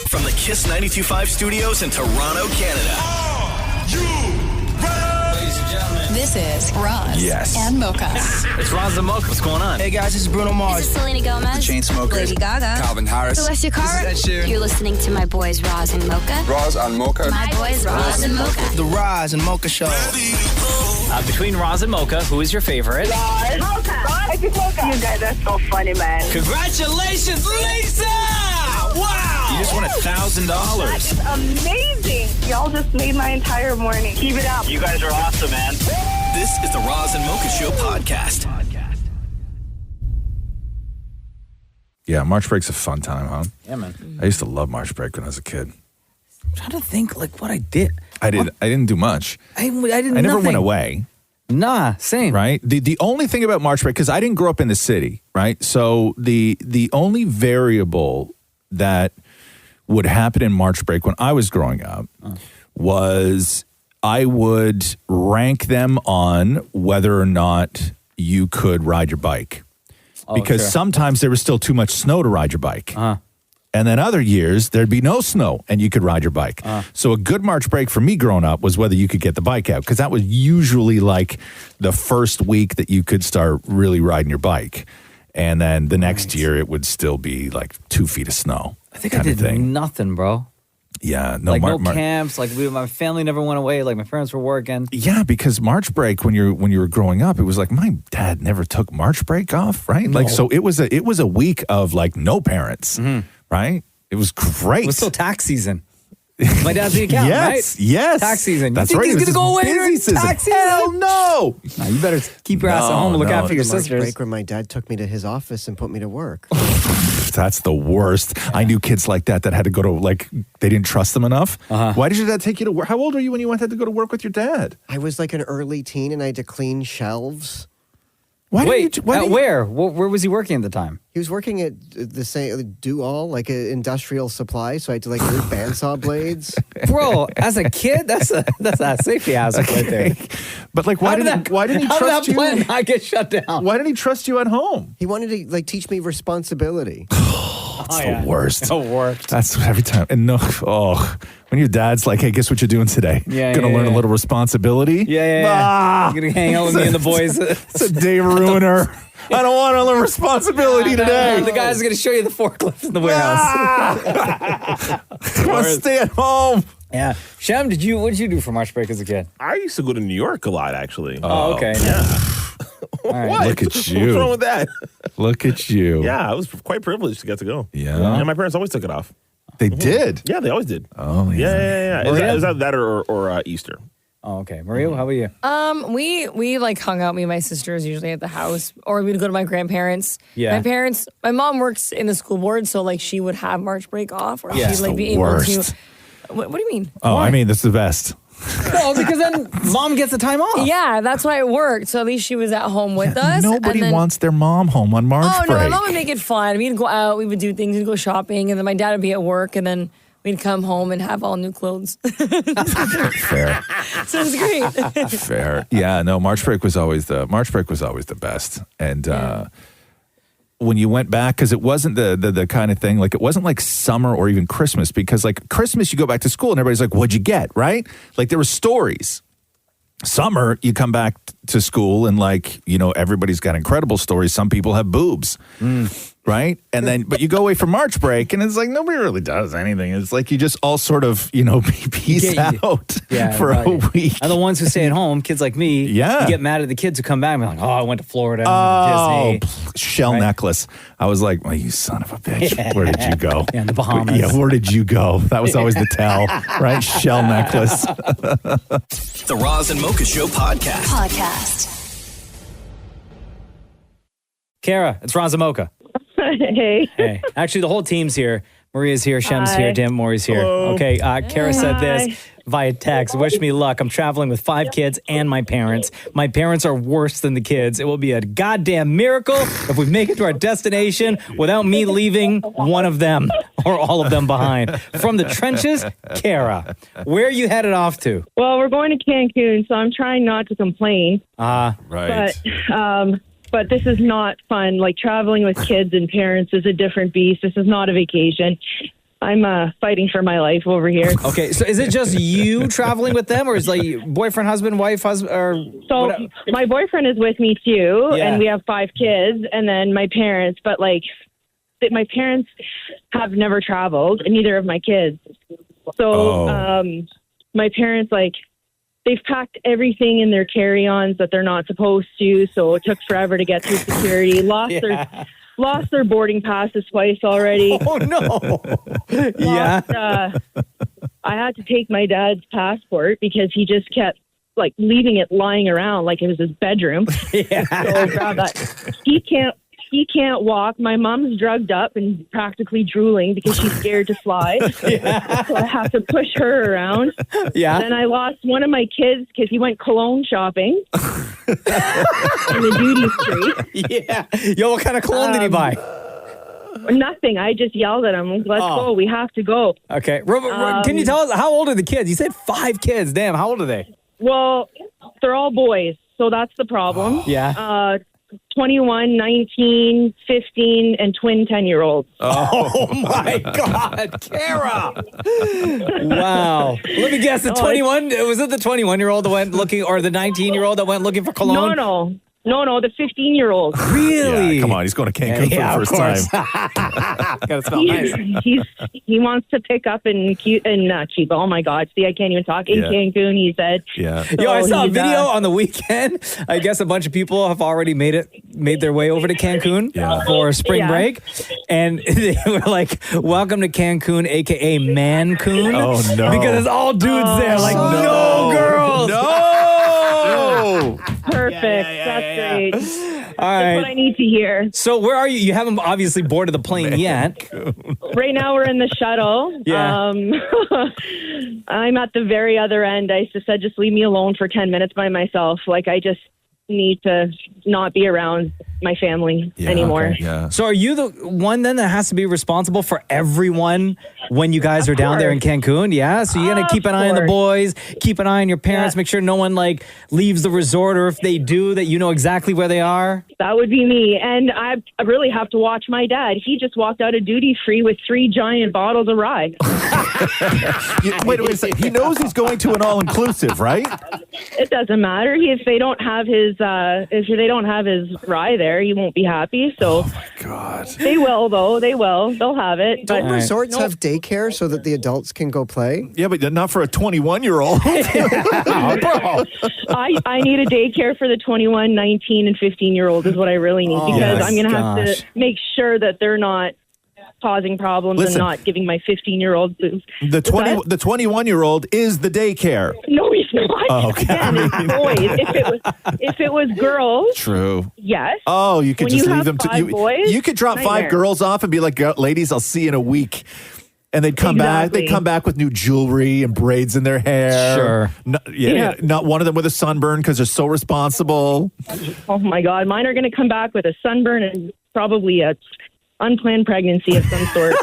From the Kiss 92.5 studios in Toronto, Canada. Ladies and gentlemen, this is Roz and Mocha. It's Roz and Mocha. What's going on? Hey guys, this is Bruno Mars. This is Selena Gomez. The Chainsmokers. Lady Gaga. Calvin Harris. Celestia Cara. This is Ed Sheeran. You're listening to my boys Roz and Mocha. Roz and Mocha. My boys Roz and Mocha. The Roz and Mocha Show. Between Roz and Mocha, who is your favorite? Roz. Mocha. Roz. Mocha. You guys are so funny, man. Congratulations, Lisa! Wow! You just won $1,000. That is amazing. Y'all just made my entire morning. Keep it up. You guys are awesome, man. This is the Roz and Mocha Show podcast. Yeah, March break's a fun time, huh? Yeah, man. I used to love March break when I was a kid. I'm trying to think like what I did. I didn't do much. I didn't. I never nothing. went away. Nah, same. Right? The only thing about March break, because I didn't grow up in the city, right? So the only variable that would happen in March break when I was growing up was I would rank them on whether or not you could ride your bike. Because sometimes there was still too much snow to ride your bike. And then other years, there'd be no snow and you could ride your bike. So a good March break for me growing up was whether you could get the bike out. Because that was usually like the first week that you could start really riding your bike. And then the next year, it would still be like 2 feet of snow. I think I did nothing, bro. Yeah. No, like no camps. Like my family never went away. Like my parents were working. Yeah, because March break when you were growing up, it was like my dad never took March break off, right? No. Like so it was a week of like no parents, right? It was great. It was still tax season. My dad's the accountant, right? Yes. Tax season. That's you think right. he's going to go away during tax season? Hell no. Nah, you better keep your ass at home and look after your March sisters. break where my dad took me to his office and put me to work. That's the worst. Yeah. I knew kids like that had to go to, like, they didn't trust them enough. Why did your dad take you to work? How old were you when you had to go to work with your dad? I was like an early teen and I had to clean shelves. Wait, where? Where was he working at the time? He was working at the same do-all, like an industrial supply, so I had to like root bandsaw blades. Bro, as a kid, that's a safety hazard right there. But like, why didn't he trust you? How did that plant not get shut down? Why didn't he trust you at home? He wanted to like teach me responsibility. It's the worst. The worst. That's every time. And when your dad's like, hey, guess what you're doing today? Gonna learn a little responsibility. Yeah. You're gonna hang out with me and the boys. It's a day ruiner. I don't want to learn responsibility today. The guy's going to show you the forklift in the warehouse. I want to stay at home. Yeah. Shem, what did you do for March break as a kid? I used to go to New York a lot, actually. Oh, okay. Yeah. Right. What? Look at you. What's wrong with that? Look at you. Yeah, I was quite privileged to get to go. Yeah. And my parents always took it off. They did? Yeah, they always did. Oh, yeah. Is that or Easter? Oh, okay. Maria, how about you? We like hung out, me and my sisters usually at the house, or we'd go to my grandparents. Yeah. My mom works in the school board, so like she would have March break off, or she'd like be worst. able to. What do you mean? Oh, I mean, this is the best. No, because then mom gets the time off. Yeah, that's why it worked. So at least she was at home with us. Nobody wants their mom home on March break. Oh, no, my mom would make it fun. We'd go out, we would do things, we'd go shopping, and then my dad would be at work, and then we'd come home and have all new clothes. Fair. So it was great. Fair. Yeah, no, March break was always the best. And when you went back, because it wasn't the kind of thing, like it wasn't like summer or even Christmas, because like Christmas, you go back to school and everybody's like, what'd you get, right? Like there were stories. Summer, you come back to school and like, everybody's got incredible stories. Some people have boobs, right? And then, but you go away for March break and it's like, nobody really does anything. It's like you just all sort of, peace out for a week. And the ones who stay at home, kids like me, you get mad at the kids who come back and be like, I went to Florida, I went to Disney. Shell necklace. I was like, well, you son of a bitch. Yeah. Where did you go? Yeah, in the Bahamas. Yeah, where did you go? That was always the tell, right? Shell necklace. The Roz and Mocha Show podcast. Kara, it's Roz and Mocha. Hey. Actually, the whole team's here. Maria's here, Shem's here, Dan Maury's here. Hello. Okay, Kara said this via text. Wish me luck. I'm traveling with 5 kids and my parents. My parents are worse than the kids. It will be a goddamn miracle if we make it to our destination without me leaving one of them or all of them behind. From the trenches, Kara, where are you headed off to? Well, we're going to Cancun, so I'm trying not to complain. Right. But this is not fun. Like traveling with kids and parents is a different beast. This is not a vacation. I'm fighting for my life over here. Okay, so is it just you traveling with them, or is like boyfriend, husband, wife, husband, or So whatever? my boyfriend is with me too, Yeah. and we have 5 kids, and then my parents. But like, my parents have never traveled, and neither of my kids. So my parents they've packed everything in their carry-ons that they're not supposed to. So it took forever to get through security. Lost their boarding passes twice already. Oh no! I had to take my dad's passport because he just kept leaving it lying around like it was his bedroom. Yeah. So grab that. He can't walk. My mom's drugged up and practically drooling because she's scared to fly. Yeah. So I have to push her around. Yeah. Then I lost one of my kids because he went cologne shopping in the duty street. Yeah. Yo, what kind of cologne did he buy? Nothing. I just yelled at him, let's go. We have to go. Okay. Can you tell us, how old are the kids? You said 5 kids. Damn, how old are they? Well, they're all boys, so that's the problem. Yeah. 21, 19, 15, and twin 10-year-olds. Oh my God, Kara! Wow. Let me guess. The 21 was it the 21-year-old that went looking, or the 19-year-old that went looking for cologne? No, the 15-year-old. Really? Yeah, come on, he's going to Cancun for the first time. Gotta smell nice. He wants to pick up in Cuba. Oh my God! See, I can't even talk in Cancun. He said. Yeah. Yo, I saw a video on the weekend. I guess a bunch of people have already made their way over to Cancun for spring break, and they were like, "Welcome to Cancun, aka Mancoon." Oh no! Because it's all dudes there. Like no girls. No. Perfect. That's great. All right. That's what I need to hear. So where are you? You haven't obviously boarded the plane yet. Right now we're in the shuttle. Yeah. I'm at the very other end. I just said, just leave me alone for 10 minutes by myself. I just need to not be around my family anymore. Okay, yeah. So are you the one then that has to be responsible for everyone when you guys are down there in Cancun? Yeah. So you're going to keep an eye on the boys, keep an eye on your parents, make sure no one leaves the resort, or if they do, that you know exactly where they are. That would be me. And I really have to watch my dad. He just walked out of duty free with 3 giant bottles of rye. Wait a second. He knows he's going to an all-inclusive, right? It doesn't matter. If they don't have his rye there, he won't be happy. So, oh my God, they will though. They will. They'll have it. Don't But resorts have daycare so that the adults can go play? Yeah, but not for a 21-year-old. I need a daycare for the 21, 19, and 15-year-old is what I really need, because I'm going to have to make sure that they're not causing problems and not giving my 15-year-old booze. The 21-year-old is the daycare. No, he's not. Oh, okay. Again, it's boys. If it was girls, True. yes. Oh, you could When just you leave have them to 5 you. boys, You could drop nightmare. 5 girls off and be like, ladies, I'll see you in a week. And they'd come back. They'd come back with new jewelry and braids in their hair. Sure. Not one of them with a sunburn because they're so responsible. Oh my God, mine are going to come back with a sunburn and probably a unplanned pregnancy of some sort.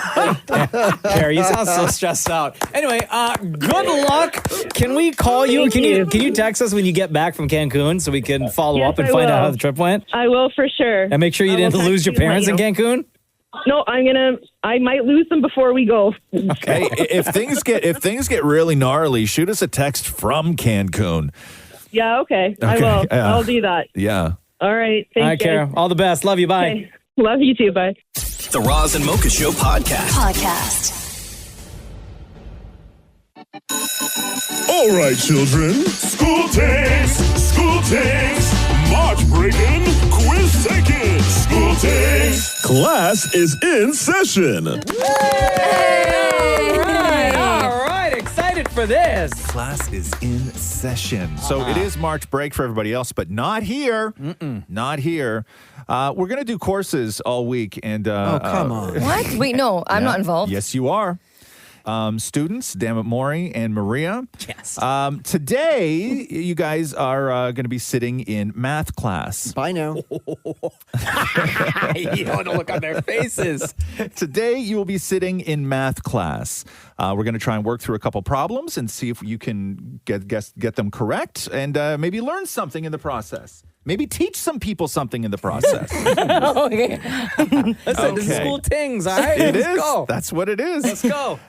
Carrie, you sound so stressed out. Anyway, good luck. Can we call you? Can you text us when you get back from Cancun so we can follow up and find out how the trip went? I will for sure. And make sure you didn't lose your parents in Cancun? No, I might lose them before we go. Hey, if things get really gnarly, shoot us a text from Cancun. Yeah, okay. I will. I'll do that. Yeah. All right. All right, Thanks, Kara. All the best. Love you. Bye. Okay. Love you too. Bye. The Roz and Mocha Show podcast. All right, children. School Tingz. March breaking, quiz taking. School Tingz. Class is in session. All right. Excited for this. Class is in session. So it is March break for everybody else, but not here. Not here. We're going to do courses all week. And Oh, come on. What? Wait, no, I'm not involved. Yes, you are. Students, damn it, Maurie and Maria. Yes. Today, you guys are going to be sitting in math class. Bye now. You don't look on their faces. Today, you will be sitting in math class. We're going to try and work through a couple problems and see if you can get them correct and maybe learn something in the process. Maybe teach some people something in the process. Okay. Listen, this is school Tingz, all right? It Let's is. go. That's what it is. Let's go.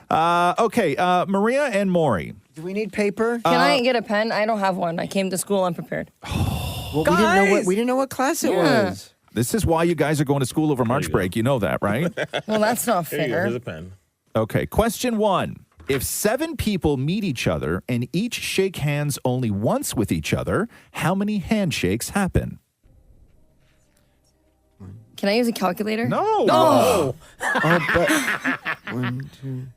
Okay, Maria and Maury. Do we need paper? Can I get a pen? I don't have one. I came to school unprepared. Well, we didn't know what class it was. This is why you guys are going to school over March break. You know that, right? Well, that's not Here you go. fair. Here's a pen. Okay, question 1. If 7 people meet each other and each shake hands only once with each other, how many handshakes happen? Can I use a calculator? No. No.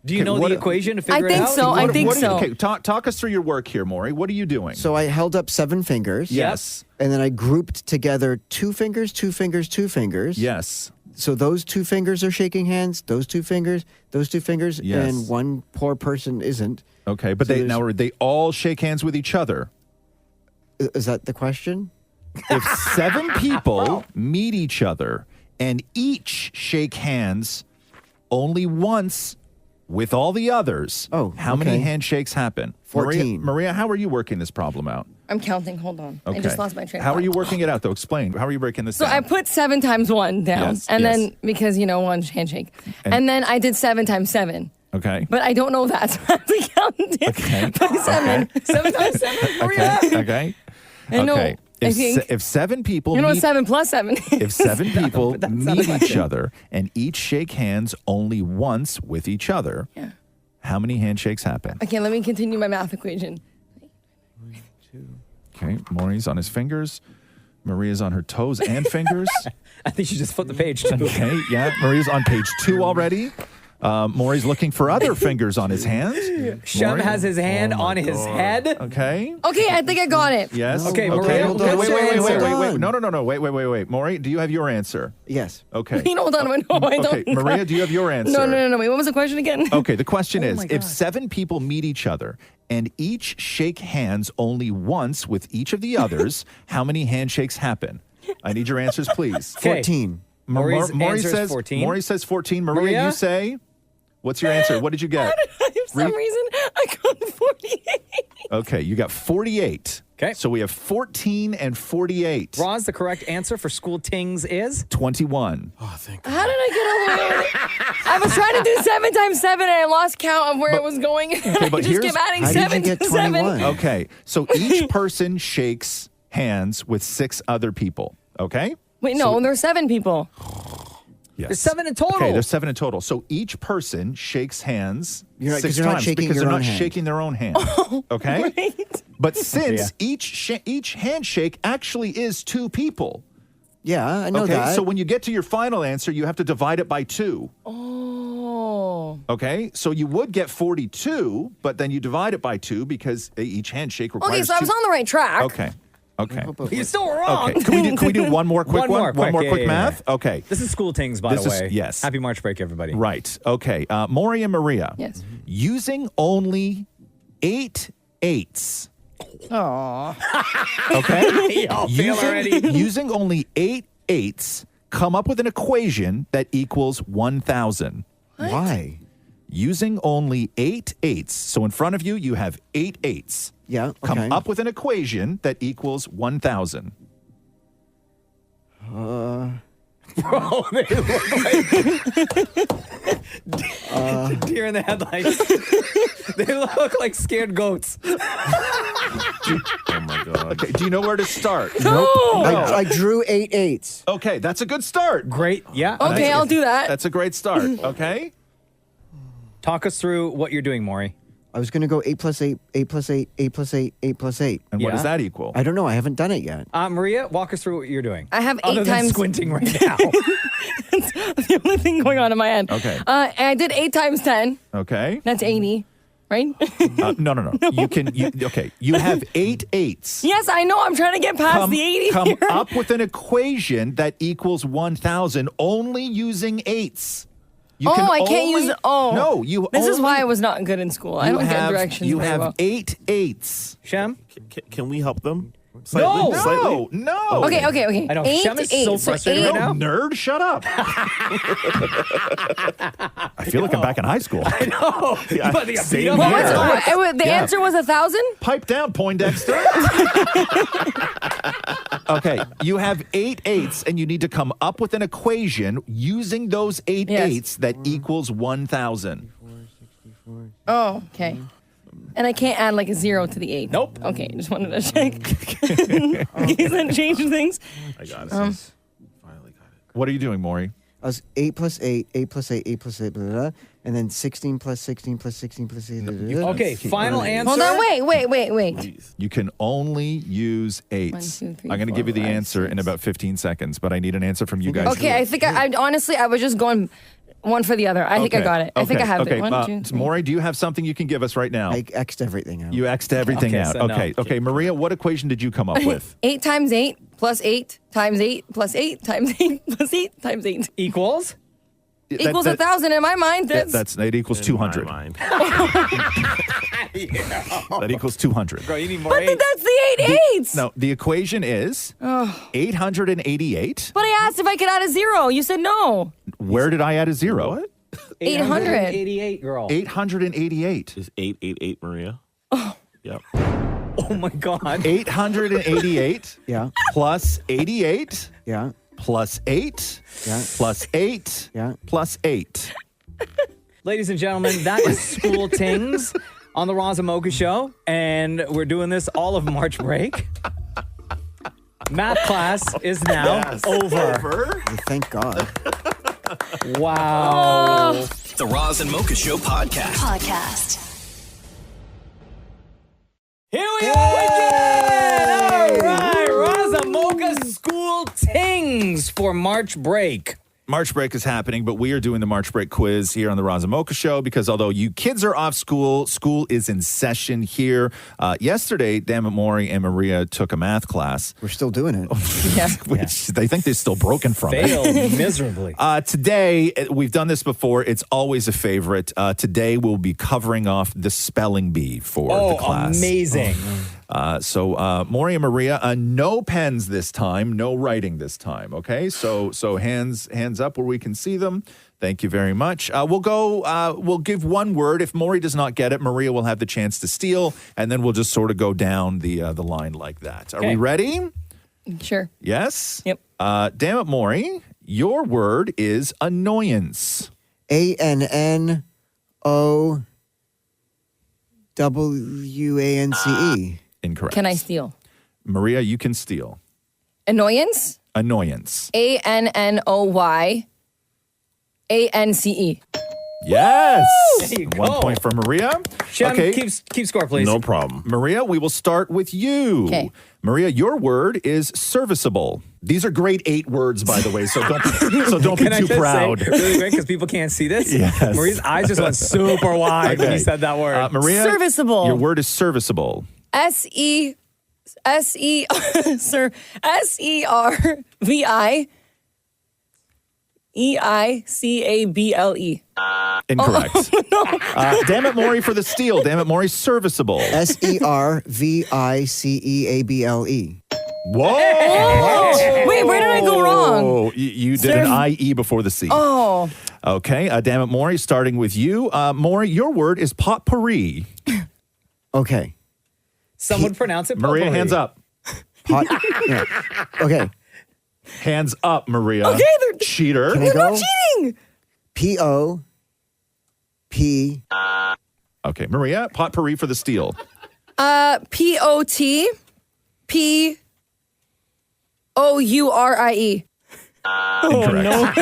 Do you know the equation to figure I it think out? so. I think so. Okay, talk us through your work here, Maury. What are you doing? So I held up 7 fingers. Yes. And then I grouped together 2 fingers, 2 fingers, 2 fingers. Yes. So those 2 fingers are shaking hands, those 2 fingers, Yes. and one poor person isn't. Okay, but So they all shake hands with each other. Is that the question? If 7 people meet each other and each shake hands only once with all the others, how many handshakes happen? 14. Maria, how are you working this problem out? I'm counting. Hold on. Okay. I just lost my train of How are thought. you working it out, though? Explain. How are you breaking this So down? I put 7 times 1 down. Yes, and yes. then, because, one handshake. And- And then I did 7 times 7. Okay. But I don't know that. So I have to count it Okay. by 7. 7 times 7. Okay. I know. Okay. I think. If 7 people You know what meet, 7 plus 7 if 7 people That's not meet a each question. other and each shake hands only once with each other, how many handshakes happen? Okay, let me continue my math equation. Okay, Maury's on his fingers. Maria's on her toes and fingers. I think she just flipped the page, too. Okay, yeah. Maria's on page 2 already. Maury's looking for other fingers on his hands. Shem Maury- has his hand on his head. Okay. Okay, I think I got it. Yes. Okay, Okay. Maria, Hold what's on. Wait. your answer? Wait. No. Wait. Maury, do you have your answer? Yes. Okay. You know, hold on. No, I don't. Okay, Maria, do you have your answer? No. Wait, what was the question again? Okay, the question is, my if God. 7 people meet each other and each shake hands only once with each of the others, how many handshakes happen? I need your answers, please. 14. Maury's Maury answer is says 14. Maury says 14. Maria, Maria? you say? What's your answer? What did you get? For some reason, I got 48. Okay, you got 48. Okay. So we have 14 and 48. Roz, the correct answer for school Tingz is? 21. Oh, thank How did I get over there? I was trying to do 7 times 7 and I lost count of where it was going. Okay, but I just here's- kept adding How did you 7 get to 7. 21? Okay, so each person shakes hands with 6 other people. Okay? Wait, no, there's 7 people. Yes. There's 7 in total. Okay, there's 7 in total. So each person shakes hands You're right, 6 'cause you're not times shaking because your they're own not hand. shaking their own hand. Okay? Right? But since each handshake actually is 2 people. Yeah, I know Okay, that. so when you get to your final answer, you have to divide it by 2. Oh. Okay, so you would get 42, but then you divide it by 2 because each handshake requires Okay, so I was 2. on the right track. Okay. You're still wrong. Okay. Can we do one more quick one? One more quick math? Yeah. Okay. This is school Tingz, by This the is- way. yes. Happy March break, everybody. Right. Okay. Maury and Maria. Yes. Using only 8 eighths. Aw. Okay. Y'all fail already. Using only 8 eighths, come up with an equation that equals 1,000. Why? Using only 8 eighths. So in front of you, you have 8 eighths. Yeah, okay. Come up with an equation that equals 1,000. Bro, they look like deer in the headlights. They look like scared goats. Oh my God. Okay, do you know where to start? No. I drew 8 eighths. Okay, that's a good start. Great. Yeah. Okay, I'll do that. That's a great start. Okay. Talk us through what you're doing, Maury. I was going to go 8 plus 8, 8 plus 8, 8 plus 8, 8 plus 8. And what Yeah. does that equal? I don't know. I haven't done it yet. Maria, walk us through what you're doing. I have 8 Other than times. squinting right now. That's the only thing going on in my head. Okay. And I did 8 times 10. Okay. That's 80, right? No. You have 8 eighths. Yes, I know. I'm trying to get past the 80 come here. up with an equation that equals 1,000 only using eighths. You Oh, can I can't only- use. Oh. No, you This is only- why I was not good in school. I don't get directions. You very have well. 8 eighths. Shem? Can we help them? No. Slightly? No. Okay. I know. 8 Shem is eighths. so frustrated eight- right now. Nerd, shut up. I feel like I'm back in high school. I know. Yeah, But they got same beat up Well, on here. what's, it. the Yeah. answer was 1,000? Pipe down, Poindexter. Okay, you have 8 eighths, and you need to come up with an equation using those 8 eighths that equals 1,000. Oh, okay. And I can't add like a 0 to the 8. Nope. Okay, just wanted to check. In case that changed things. I got it. Um, Finally got it. What are you doing, Maury? I was 8 plus 8, 8 plus 8, 8 plus 8, blah, blah, blah, and then 16 plus 16 plus 16 plus 16. Blah, blah, blah. Okay, final answer. Hold on, wait. You can only use eighths. 1, 2, 3, I'm going to 4, give you the 5, answer 6. in about 15 seconds, but I need an answer from you guys. Okay, I think I honestly, I was just going one for the other. I think I got it. I think I have it. 1, 2, 3. Maury, do you have something you can give us right now? I X'd everything out. You X'd everything out. so no. Okay, Maria, what equation did you come up with? 8 times 8 plus 8 times 8 plus 8 times 8 plus 8 times 8. Equals? Equals 1,000 in my mind. It equals 200. That equals 200. Bro, you need more But eights. that's the 8 eighths. No, the equation is 888. But I asked if I could add a 0. You said no. Where did I add a 0? What? 800. 888, girl. 888. Is 888 Maria? Yep. Oh my God. 888 Yeah. plus 88 Yeah. plus 8 Yeah. plus 8 Yeah. plus 8. Ladies and gentlemen, that is School Tingz on the Roz Mocha Show. And we're doing this all of March break. Math class is now over. Thank God. Wow. The Roz and Mocha Show podcast. Here we are again. All right. Roz Mocha School Tingz for March break. March break is happening, but we are doing the March break quiz here on the Roz and Mocha Show because although you kids are off school, school is in session here. Yesterday, Maurie and Maria took a math class. We're still doing it. Which they think they're still broken from Failed it. miserably. Today, we've done this before. It's always a favorite. Today, we'll be covering off the spelling bee for the class. Amazing. So Maurie and Maria, no pens this time, no writing this time. Okay, so hands up where we can see them. Thank you very much. We'll give one word. If Maurie does not get it, Maria will have the chance to steal, and then we'll just sort of go down the line like that. Are we ready? Sure. Yes. Yep. Damn it, Maurie, your word is annoyance. ANNOWANCE. Incorrect. Can I steal? Maria, you can steal. Annoyance? Annoyance. ANNOYANCE. Yes. There you go. 1 point for Maria. Shem, Okay. keep score, please. No problem. Maria, we will start with you. Okay. Maria, your word is serviceable. These are grade 8 words, by the way, so don't be Can I too just proud. say, really quick, because people can't see this? Yes. Maria's eyes just went super wide when Okay. you said that word. Maria, Serviceable. your word is serviceable. SERVI. EICABLE. Incorrect. Damn it, Maurie, for the steal. Damn it, Maurie, serviceable. SERVICEABLE. Whoa. Wait, where did I go wrong? Oh, you did an IE before the C. Oh. Okay, damn it, Maurie, starting with you. Maurie, your word is potpourri. Okay. Some would pronounce it Maria, potpourri. hands up. Yeah. Okay. Hands up, Maria. Okay, they're cheater. Can I They're go? not cheating. POP. Okay, Maria, potpourri for the steal. POTPOURIE. Incorrect.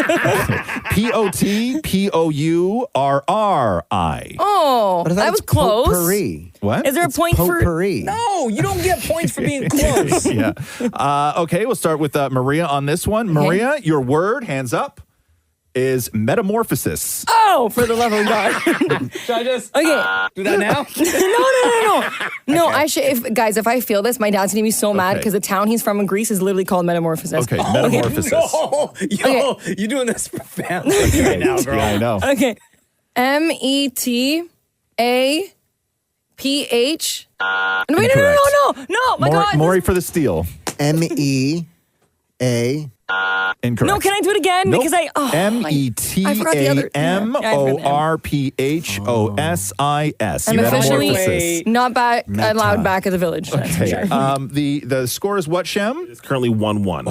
POTPOURRI. Oh, But I thought that was it's close. potpourri. What? Is there a point for? Potpourri. No, you don't get points for being close. Yeah. Okay, we'll start with Maria on this one. Maria, your word, hands up, is metamorphosis. Oh, for the love of God. Should I just Okay. do that now? No, I should. If I feel this, my dad's gonna be so mad because the town he's from in Greece is literally called Metamorphosis. Okay, metamorphosis. No, yo, you're doing this for family right now, girl. Yeah, I know. Okay. METAPH. Wait, Incorrect. no, my God. Maurie for the steal. MEAPHOUSE. Incorrect. No, can I do it again? Nope. Because I METAMORPHOSIS. I'm You officially metamorphosis. not Meta. allowed back at the village. That's for Okay. sure. The score is what, Shem? It's currently 1-1.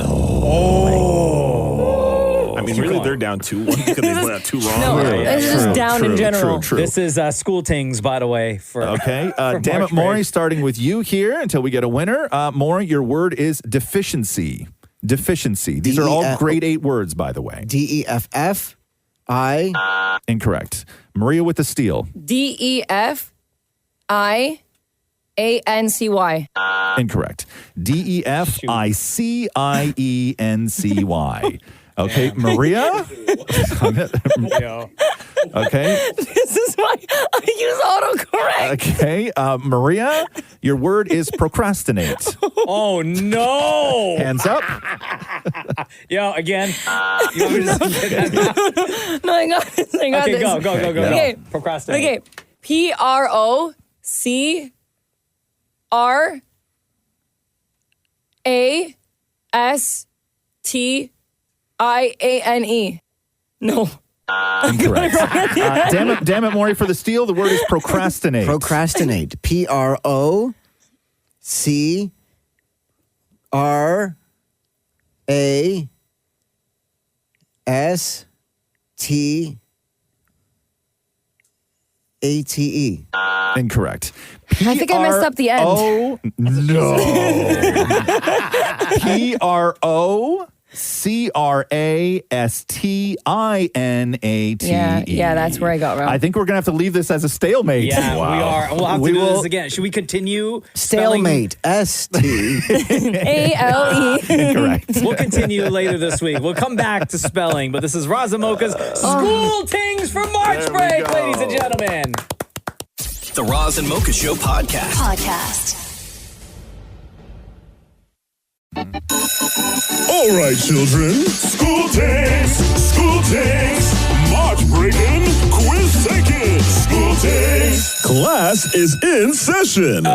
I mean, really, they're down 2-1 because they went out too long. No, it's just down in general. True. This is school Tingz, by the way. Okay. for Damn March it, Maury, break. starting with you here until we get a winner. Maury, your word is deficiency. Deficiency. These are all grade 8 words, by the way. DEFFI. Incorrect. Maria with the steal. DEFIANCY. Incorrect. DEFICIENCY. Okay, Maria? Okay. This is why I use autocorrect. Okay, Maria, your word is procrastinate. Oh, no. Hands up. Yo, again. You want me to just get that now? No, I got this. I got Okay, this. go. Okay. Procrastinate. Okay. PROCRASTIANE. No. Incorrect. Damn it, Maury, for the steal. The word is procrastinate. Procrastinate. PROCRASTATE. Incorrect. I think I messed up the end. Oh, no. PROCRASTINATE. Yeah, that's where I got wrong. I think we're going to have to leave this as a stalemate. Yeah, Wow. we are. We'll have to do this again. Should we continue? Stalemate. ALE. Incorrect. We'll continue later this week. We'll come back to spelling, but this is Roz Mocha's School Tingz for March break, ladies and gentlemen. The Roz and Mocha Show podcast. All right, children. School Tingz. March breaking, quiz taking. School Tingz. Class is in session.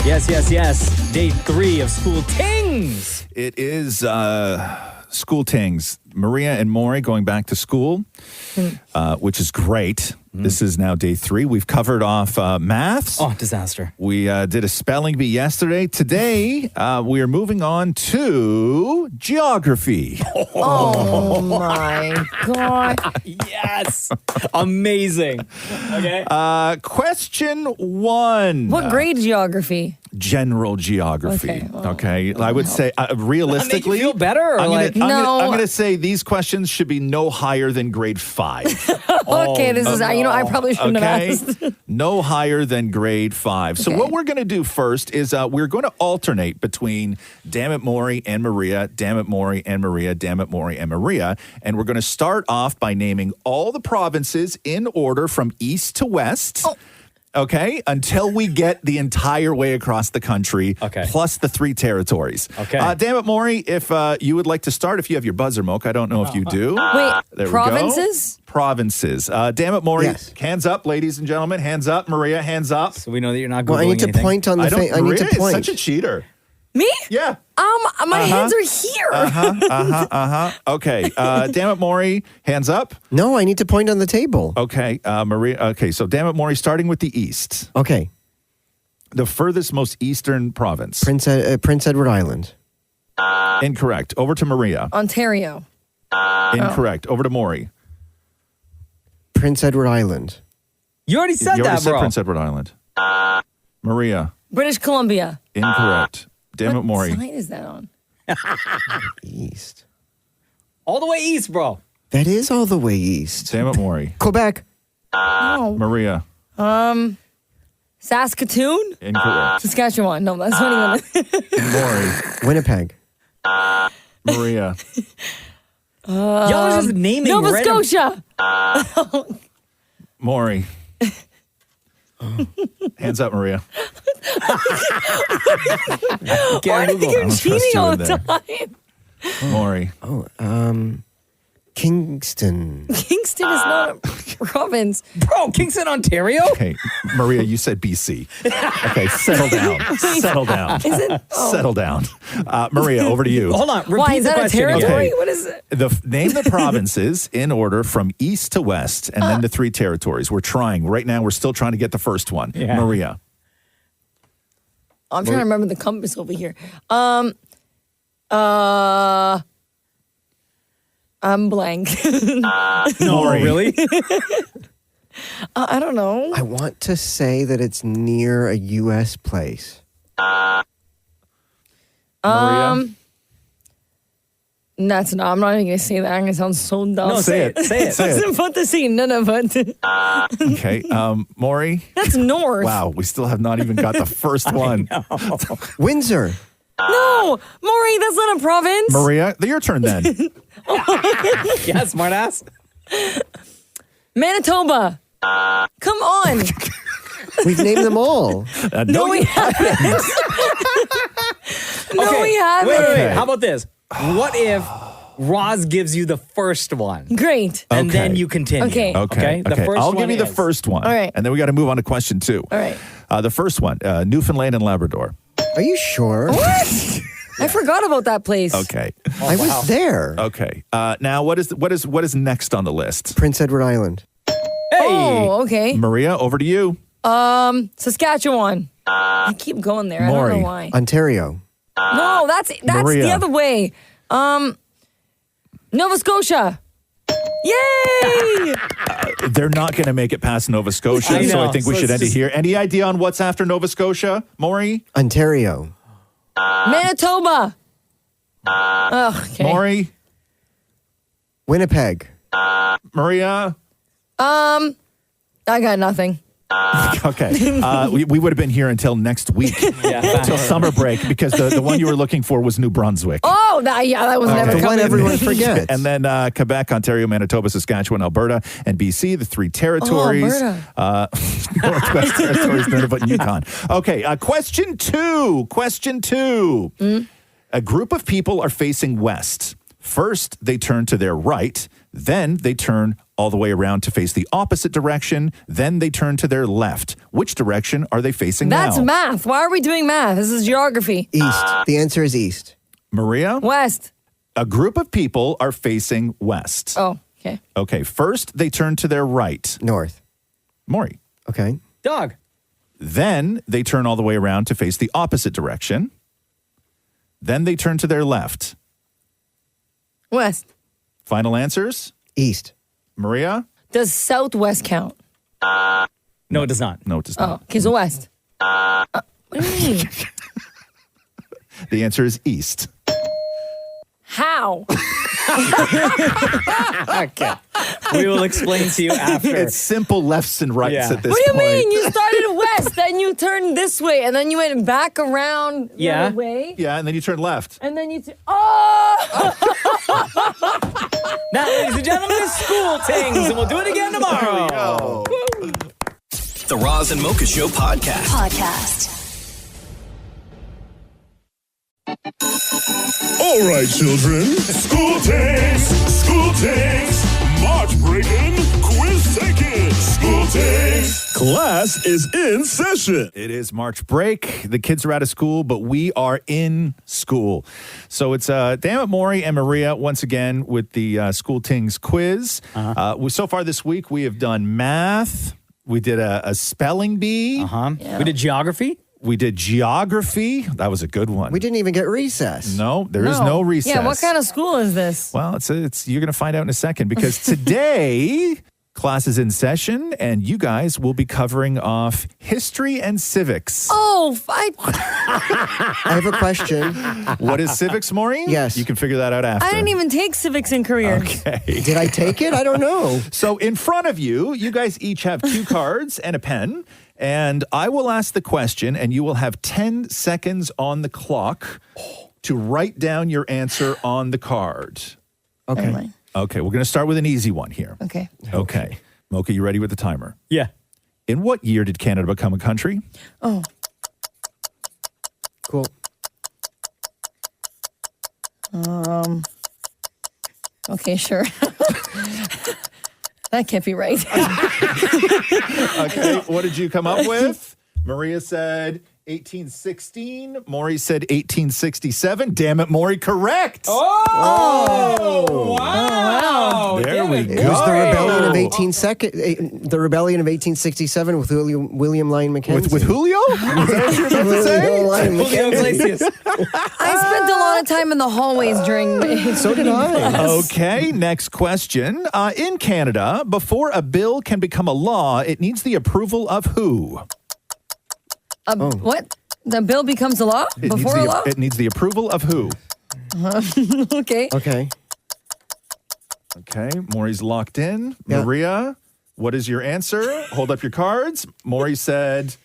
Yes. Day 3 of School Tingz. It is School Tingz. Maria and Maury going back to school, which is great. This is now day 3. We've covered off maths. Oh, disaster. We did a spelling bee yesterday. Today, we are moving on to geography. Oh my God. Yes. Amazing. Okay. Question 1. What grade geography? General geography. Okay. I would say realistically. Make you feel better? Or I'm No. going to say these questions should be no higher than grade 5. Okay, this is, I probably shouldn't have asked. No higher than grade 5. So Okay. what we're going to do first is we're going to alternate between Damn It Maury and Maria, Damn It Maury and Maria, Damn It Maury and Maria. And we're going to start off by naming all the provinces in order from east to west. Oh. Okay, until we get the entire way across the country, plus the 3 territories. Okay. Damn it, Maury, if you would like to start, if you have your buzzer, Moke, I don't know if you do. Wait, There provinces? we go. Provinces. Damn it, Maury. Yes. Hands up, ladies and gentlemen. Hands up. Maria, hands up. So we know that you're not Googling Well, I need to anything. point on the thing. I need Maria to is point. such a cheater. Me? Yeah. My hands are here. Okay. Damn it, Maury. Hands up. No, I need to point on the table. Okay. Maria. Okay. So, damn it, Maury, starting with the east. Okay. The furthest, most eastern province. Prince Edward Island. Incorrect. Over to Maria. Ontario. Incorrect. Over to Maury. Prince Edward Island. You already said You that, already said bro. Prince Edward Island. Maria. British Columbia. Incorrect. Damn it, What Maury. side is that on? East. All the way east, bro. That is all the way east. Damn it, Maury. Quebec. Oh. Maria. Saskatoon? Incorrect. Saskatchewan. No, that's not even. Maury. Winnipeg. Maria. Y'all are just naming Nova random- Scotia. Maury. Hands up, Maria. Why do you think I you're don't trust cheating you all in the there. time? Maury. Oh, Kingston. Kingston is not a. province. Bro, Kingston, Ontario? Okay, Maria, you said BC. Okay, settle down. Settle down. Is it? Oh. Settle down. Maria, over to you. Hold on. Repeat Why, is the that a question territory? again. What is it? Name the provinces in order from east to west, and then the 3 territories. We're trying. Right now, we're still trying to get the first one. Yeah. Maria. I'm trying to remember the compass over here. I'm blank. No, Maury. really? I don't know. I want to say that it's near a U.S. place. Maria? That's not. I'm not even gonna say that. I'm gonna sound so dumb. No, say it. Say it. Say it. Put the scene. None of it. Okay, Maury. That's north. Wow, we still have not even got the first one. Windsor. No, Maury, that's not a province. Maria, your turn then. Yeah, smartass. Manitoba. Come on. We've named them all. No, we haven't. No, we haven't. Wait. How about this? What if Roz gives you the first one? Great. And Okay. then you continue. Okay. Okay. The first I'll one give you the is- first one. All right. And then we got to move on to question 2. All right. The first one, Newfoundland and Labrador. Are you sure? What? I forgot about that place. Okay. I was there. Okay. Now, what is next on the list? Prince Edward Island. Hey. Oh, okay. Maria, over to you. Saskatchewan. I keep going there. I Maury. don't know why. Ontario. No, that's Maria. the other way. Nova Scotia. Yay! They're not going to make it past Nova Scotia, I so I know. think we So should it's end it just- here. Any idea on what's after Nova Scotia, Maury? Ontario. Manitoba. Okay. Maury? Winnipeg. Maria? I got nothing. Okay. We would have been here until next week, until summer break, because the one you were looking for was New Brunswick. Oh, that was never The one coming. everyone forgets. And then Quebec, Ontario, Manitoba, Saskatchewan, Alberta, and BC, the 3 territories. Northwest Territories, Nunavut, and Yukon. Okay, question 2. Question 2. A group of people are facing west. First, they turn to their right. Then they turn all the way around to face the opposite direction. Then they turn to their left. Which direction are they facing That's now? math. Why are we doing math? This is geography. East. The answer is east. Maria? West. A group of people are facing west. Oh, okay. Okay, first they turn to their right. North. Maury. Okay. Dog. Then they turn all the way around to face the opposite direction. Then they turn to their left. West. Final answers? East. Maria? Does southwest count? No, it does not. No, it does Oh, not. okay, so west. What do you mean? The answer is east. How? Okay. We will explain to you after. It's simple lefts and rights Yeah. at this What do you point. mean? You started west, then you turned this way, and then you went back around the Yeah. other way, Yeah, and then you turn left. and then you. Oh! Now, ladies and gentlemen, it's school Tingz, and we'll do it again tomorrow. The Roz and Mocha Show podcast. All right, children. School Tingz. March breaking, quiz taking. School Tingz. Class is in session. It is March break. The kids are out of school, but we are in school. So it's damn it, Maury and Maria once again with the School Tingz quiz. So far this week, we have done math. We did a spelling bee. We did geography. We did geography. That was a good one. We didn't even get recess. No, there is no recess. Yeah, what kind of school is this? Well, it's you're going to find out in a second because today class is in session and you guys will be covering off history and civics. Oh, I have a question. What is civics, Maureen? Yes. You can figure that out after. I didn't even take civics in career. Okay. Did I take it? I don't know. So in front of you, you guys each have 2 cards and a pen. And I will ask the question, and you will have 10 seconds on the clock to write down your answer on the card. Okay. Okay, we're going to start with an easy one here. Okay. Okay. Mocha, you ready with the timer? Yeah. In what year did Canada become a country? Oh. Cool. Okay, sure. That can't be right. Okay, what did you come up with? Maria said 1816. Maury said 1867. Damn it, Maury, correct. Wow. There we go. It was the rebellion of 1867 with William Lyon Mackenzie. With Julio? Is that what you're about to say? Julio Lyon Julio Mackenzie. Iglesias. I spent a lot of time in the hallways during. So did I. Okay, next question. In Canada, before a bill can become a law, it needs the approval of who? What? The bill becomes a law before a law? It needs the approval of who? Okay. Okay. Okay, Maury's locked in. Yeah. Maria, what is your answer? Hold up your cards. Maury said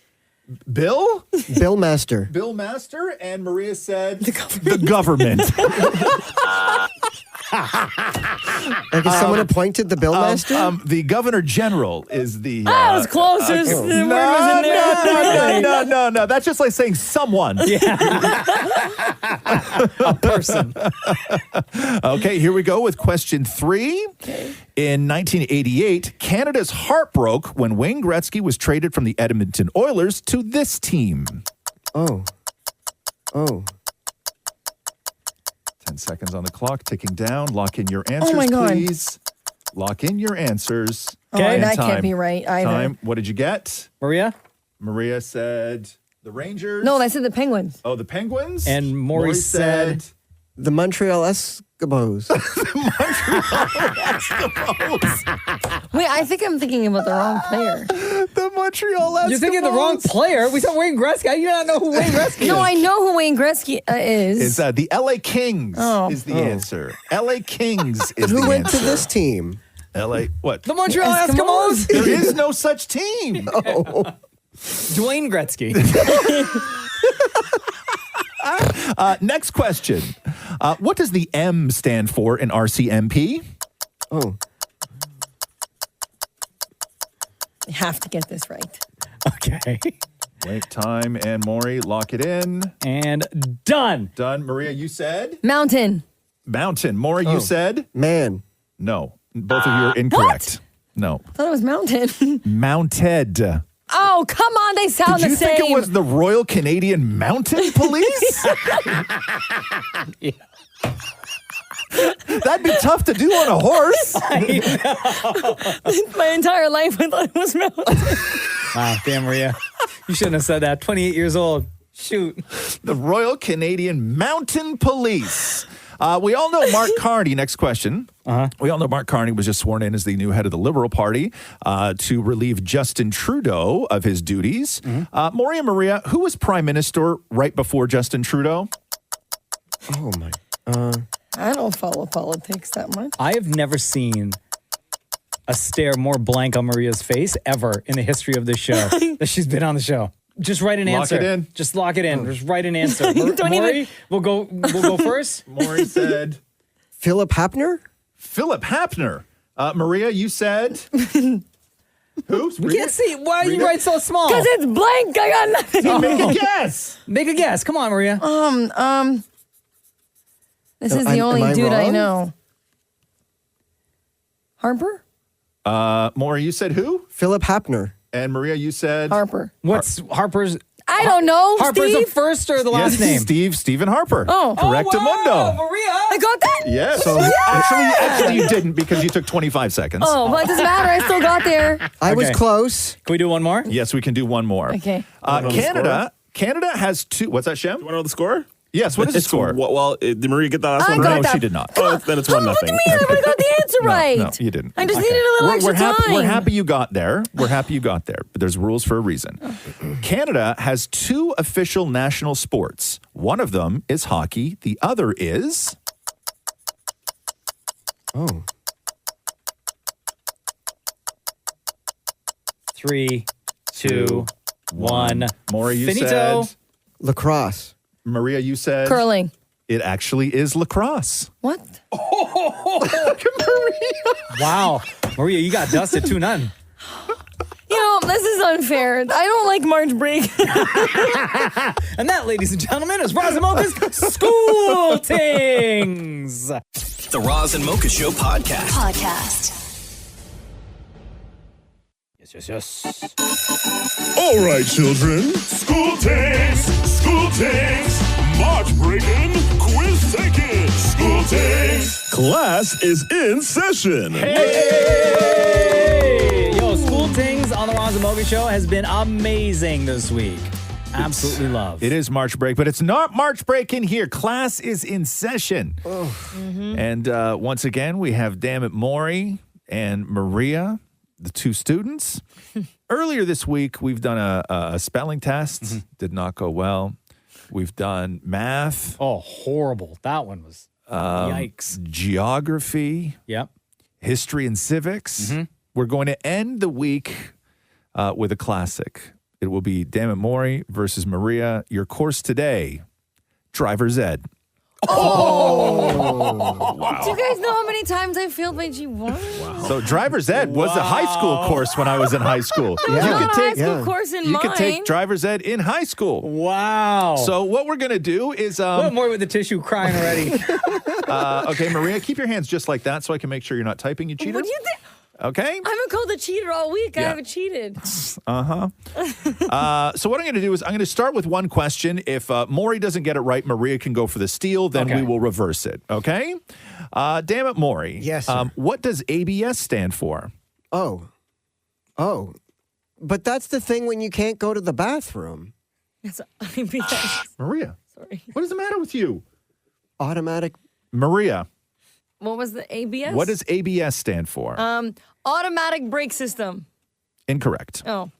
Bill? Bill Master. Bill Master, and Maria said the government. Like, is someone appointed the Bill Master? The Governor General is the. I was close. The word was in there. No. That's just like saying someone. A person. Okay, here we go with question 3. Okay. In 1988, Canada's heart broke when Wayne Gretzky was traded from the Edmonton Oilers to this team. Oh. 10 seconds on the clock, ticking down. Lock in your answers, my God. please. Lock in your answers. Okay, And that can't be right either. Time. What did you get? Maria? Maria said the Rangers. No, I said the Penguins. Oh, the Penguins? And Maury said The Montreal Eskimos. Wait, I think I'm thinking about the wrong player. The Montreal Eskimos. You're thinking of the wrong player. We said Wayne Gretzky. How do you not know who Wayne Gretzky is? No, I know who Wayne Gretzky is. Is the LA Kings is the answer. LA Kings is the Who went answer. to this team? LA what? The Montreal Eskimos. There is no such team. Dwayne Gretzky. Next question. What does the M stand for in RCMP? Oh. I have to get this right. Okay. Wait, time and Maury, lock it in. And done. Done. Maria, you said? Mountain. Mountain. Maury, you said? Man. No. Both of you are incorrect. No. I thought it was mountain. Mounted. Oh, come on. They sound Did you the same. think it was the Royal Canadian Mounted Police? That'd be tough to do on a horse. My entire life I thought it was mountain. Wow, damn, Maria. You shouldn't have said that. 28 years old. Shoot. The Royal Canadian Mountain Police. We all know Mark Carney. Next question. We all know Mark Carney was just sworn in as the new head of the Liberal Party to relieve Justin Trudeau of his duties. Maury and Maria, who was Prime Minister right before Justin Trudeau? Oh, my. I don't follow politics that much. I have never seen a stare more blank on Maria's face ever in the history of this show that she's been on the show. Just write an answer. Lock it in. Just lock it in. Just write an answer. Don't Maury, we'll go first. Maury said Philip Hapner? Philip Hapner. Maria, you said who? We can't see. Why do you write so small? Because it's blank. I got nothing. Make a guess. Make a guess. Come on, Maria. This is the only dude I know. Harper? Maury, you said who? Philip Hapner. And Maria, you said Harper. What's Harper's? I don't know. Harper's Steve? the first or the last name? Stephen Harper. Oh. Correctamundo. Maria. I got that? Yeah. So actually you didn't because you took 25 seconds. Oh, but it doesn't matter. I still got there. I was close. Can we do one more? Yes, we can do one more. Okay. Canada has two. What's that, Shem? You want to know the score? Yes. What is the score? Well, did Maria get that last one got right? No, that. she did not. Oh, then it's 1-0. What do you mean? I would have got the answer right. No, you didn't. I just needed a little extra time. We're happy you got there. We're happy you got there. But there's rules for a reason. Canada has two official national sports. One of them is hockey. The other is... Oh. 3, 2, 1. Maura, you Finito. said... Lacrosse. Maria, you said... Curling. It actually is lacrosse. What? Wow. Maria, you got dusted 2-0. You know, this is unfair. I don't like March break. And that, ladies and gentlemen, is Roz Mocha's School Tingz. The Roz and Mocha Show podcast. Yes. All right, children. School Tingz. March breaking, quiz taking. School Tingz. Class is in session. Hey! Yo, School Tingz on the Roz Mocha Show has been amazing this week. Absolutely love. It is March break, but it's not March break in here. Class is in session. And once again, we have Damn It Maurie and Maria, the two students. Earlier this week, we've done a spelling test. Did not go well. We've done math. Oh, horrible. That one was yikes. Geography. Yep. History and civics. We're going to end the week with a classic. It will be Damn It Maurie versus Maria. Your course today, driver's ed. Oh! Wow. Do you guys know how many times I failed my G1? Wow. So driver's ed was a high school course when I was in high school. There was not a high school course in You mine. could take driver's ed in high school. Wow. So what we're going to do is... More with the tissue crying already. Okay, Maria, keep your hands just like that so I can make sure you're not typing, you cheater. What do you think? Okay. I've been called a cheater all week. I haven't cheated. So what I'm going to do is I'm going to start with one question. If Maurie doesn't get it right, Maria can go for the steal. Then we will reverse it. Okay? Damn it, Maurie. Yes, sir. What does ABS stand for? Oh. But that's the thing when you can't go to the bathroom. Maria. Sorry. What is the matter with you? Automatic. Maria. What was the ABS? What does ABS stand for? Automatic brake system. Incorrect. Oh.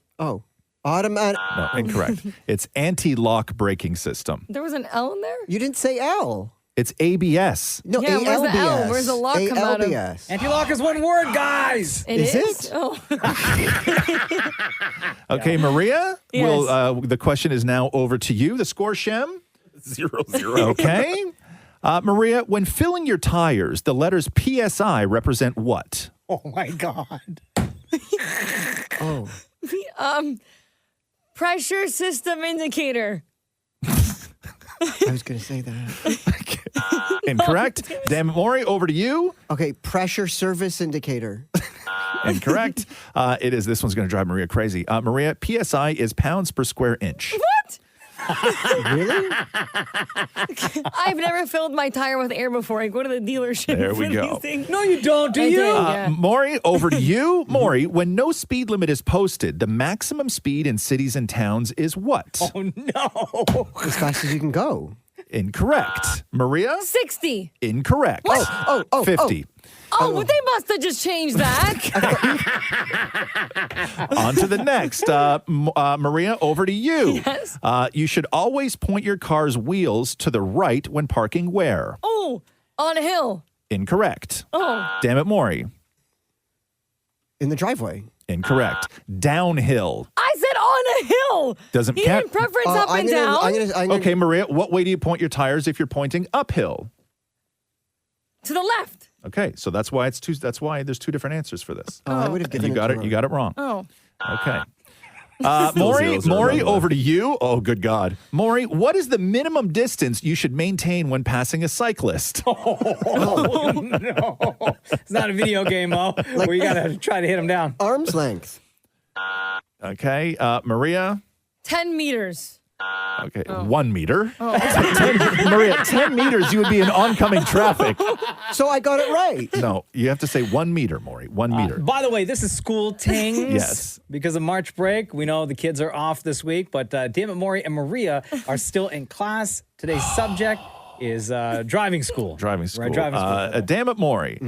Automatic. No, incorrect. It's anti-lock braking system. There was an L in there? You didn't say L. It's ABS. No, Yeah, where's the L? ALBS. Where's the lock come out of? ALBS. Anti-lock is one word, guys. Is it? Oh. Okay, Maria. Yes. The question is now over to you. The score, Shem? 0-0. Okay. Maria, when filling your tires, the letters PSI represent what? Oh, my God. Pressure system indicator. I was going to say that. Incorrect. Damn it, Maurie, over to you. Okay, pressure service indicator. Incorrect. It is. This one's going to drive Maria crazy. Maria, PSI is pounds per square inch. What? Really? I've never filled my tire with air before. I go to the dealership. There we for go. These things. No, you don't, do you? Maurie, over to you. Maurie, when no speed limit is posted, the maximum speed in cities and towns is what? Oh, no. As fast as you can go. Incorrect. Maria? 60. Incorrect. Oh, 50. Oh, well, they must have just changed that. On to the next. Maria, over to you. Yes. You should always point your car's wheels to the right when parking where? Oh, on a hill. Incorrect. Oh. Damn it, Maurie. In the driveway. Incorrect. Downhill. I said on a hill. Doesn't He count. didn't preference up and down. I'm gonna, Okay, Maria, what way do you point your tires if you're pointing uphill? To the left. Okay, so that's why that's why there's two different answers for this. I would have given You got it. You got it wrong. Oh. Okay. Maurie, over to you. Oh, good God. Maurie, what is the minimum distance you should maintain when passing a cyclist? Oh, no. It's not a video game, Mo, where you got to try to hit him down. Arm's length. Okay. Maria? 10 meters. Okay. 1 meter. 10, Maria, 10 meters, you would be in oncoming traffic. So I got it right. No, you have to say 1 meter, Maurie. 1 meter. By the way, this is School Tingz. Yes. Because of March break, we know the kids are off this week, but Damn It, Maurie and Maria are still in class. Today's subject is driving school. Driving school. Right, driving school. Damn it, Maurie.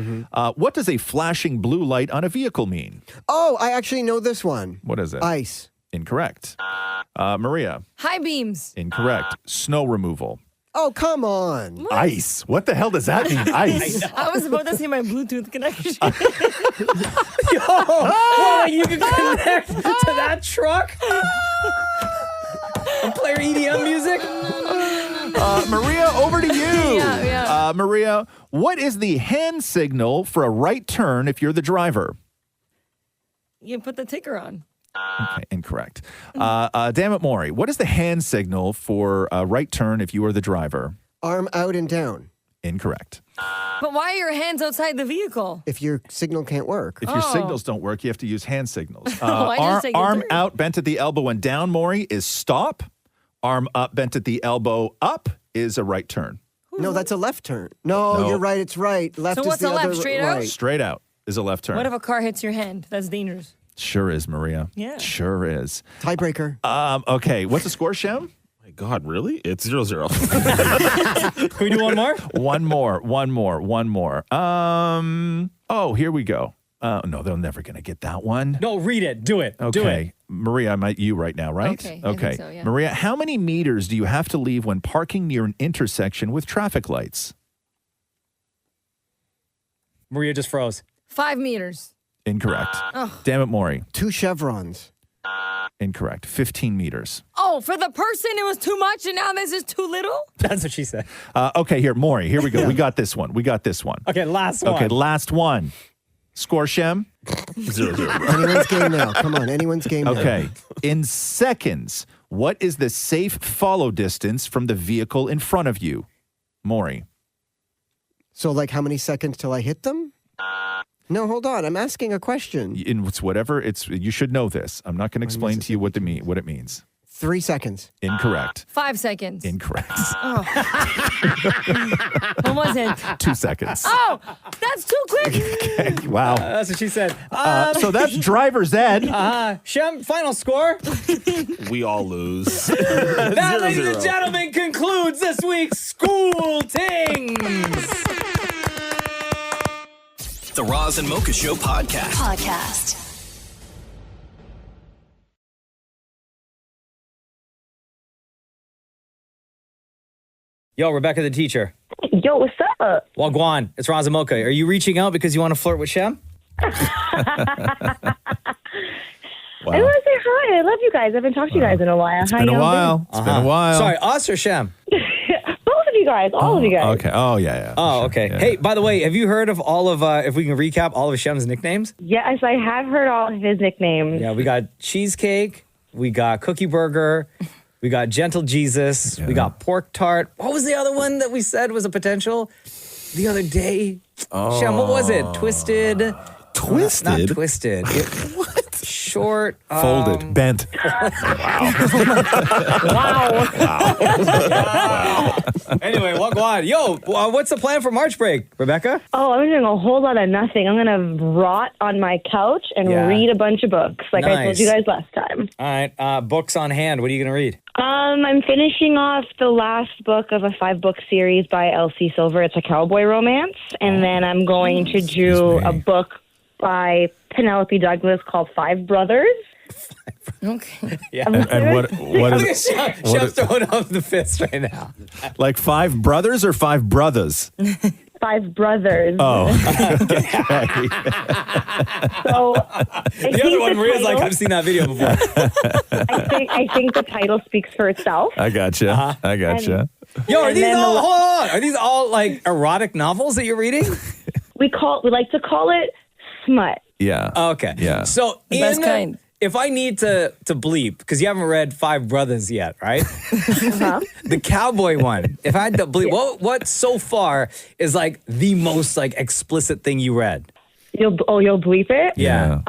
What does a flashing blue light on a vehicle mean? Oh, I actually know this one. What is it? Ice. Incorrect. Maria? High beams. Incorrect. Snow removal. Oh, come on. What? Ice. What the hell does that mean? Ice. I was about to say my Bluetooth connection. What, you can connect to that truck? And play your EDM music? Maria, over to you. Yeah. Maria, what is the hand signal for a right turn if you're the driver? You put the ticker on. Okay, incorrect. Damn it, Maurie. What is the hand signal for a right turn if you are the driver? Arm out and down. Incorrect. But why are your hands outside the vehicle? If your signal can't work. If your signals don't work, you have to use hand signals. I just take a arm turn. out, bent at the elbow and down, Maury, is stop. Arm up, bent at the elbow up is a right turn. No, that's a left turn. No, you're right. It's right. Left So is what's the a left? other Straight right. out? Straight out is a left turn. What if a car hits your hand? That's dangerous. Sure is, Maria. Yeah. Sure is. Tiebreaker. Okay, what's the score, Shem? My God, really? It's 0-0. Can we do one more? One more. Oh, here we go. No, they're never going to get that one. No, read it. Do it. Okay. Do it. Maria, I'm at you right now, right? Okay, I think so, yeah. Maria, how many meters do you have to leave when parking near an intersection with traffic lights? Maria just froze. 5 meters. Incorrect. Oh. Damn it, Maury. 2 chevrons. Incorrect. 15 meters. Oh, for the person, it was too much, and now this is too little? That's what she said. Okay, here, Maury, here we go. We got this one. Okay, last one. Okay, last one. Score, Shem? 0-0. Anyone's game now. Come on, anyone's game now. Okay. In seconds, what is the safe follow distance from the vehicle in front of you? Maury. So, like, how many seconds till I hit them? No, hold on. I'm asking a question. It's whatever. You should know this. I'm not going to explain to you what it means. 3 seconds. Incorrect. 5 seconds. Incorrect. Oh. What was it? 2 seconds. Oh, that's too quick. Okay, wow. That's what she said. So that's driver's ed. Shem, final score. We all lose. That, ladies and gentlemen, concludes this week's School Tings. The Roz and Mocha Show podcast. Yo, Rebecca the teacher. Yo, what's up? Wagwan, it's Roz and Mocha. Are you reaching out because you want to flirt with Shem? I want to say hi. I love you guys. I haven't talked to you guys in a while. It's been a while. It's been a while. Sorry, us or Shem? Both of you guys. All of you guys. Okay. Oh, yeah. Oh, okay. Yeah. Hey, by the way, have you heard of all of, if we can recap, all of Shem's nicknames? Yes, I have heard all of his nicknames. Yeah, we got Cheesecake, we got Cookie Burger, we got Gentle Jesus, we got Pork Tart. What was the other one that we said was a potential the other day? Oh. Shem, what was it? Twisted? Twisted? Not twisted. What? Short. Folded. Bent. Wow. Anyway, Wagwan. Yo, what's the plan for March break, Rebecca? Oh, I'm doing a whole lot of nothing. I'm going to rot on my couch and read a bunch of books like I told you guys last time. All right. Books on hand. What are you going to read? I'm finishing off the last book of a 5-book series by L.C. Silver. It's a cowboy romance. And then I'm going to do a book by Penelope Douglas called 5 Brothers. Okay. Yeah. And what is Shem's throwing up the fist right now. like 5 brothers or 5 brothers? 5 Brothers. Oh. So The other one, Maria's like, I've seen that video before. I think the title speaks for itself. I gotcha. I gotcha. Yo, are And these then all, hold on. Are these all like erotic novels that you're reading? We like to call it smut. Yeah. Okay. Yeah. So The best kind. If I need to bleep, because you haven't read 5 Brothers yet, right? The cowboy one. If I had to bleep, what so far is like the most like explicit thing you read? You'll bleep it? Yeah.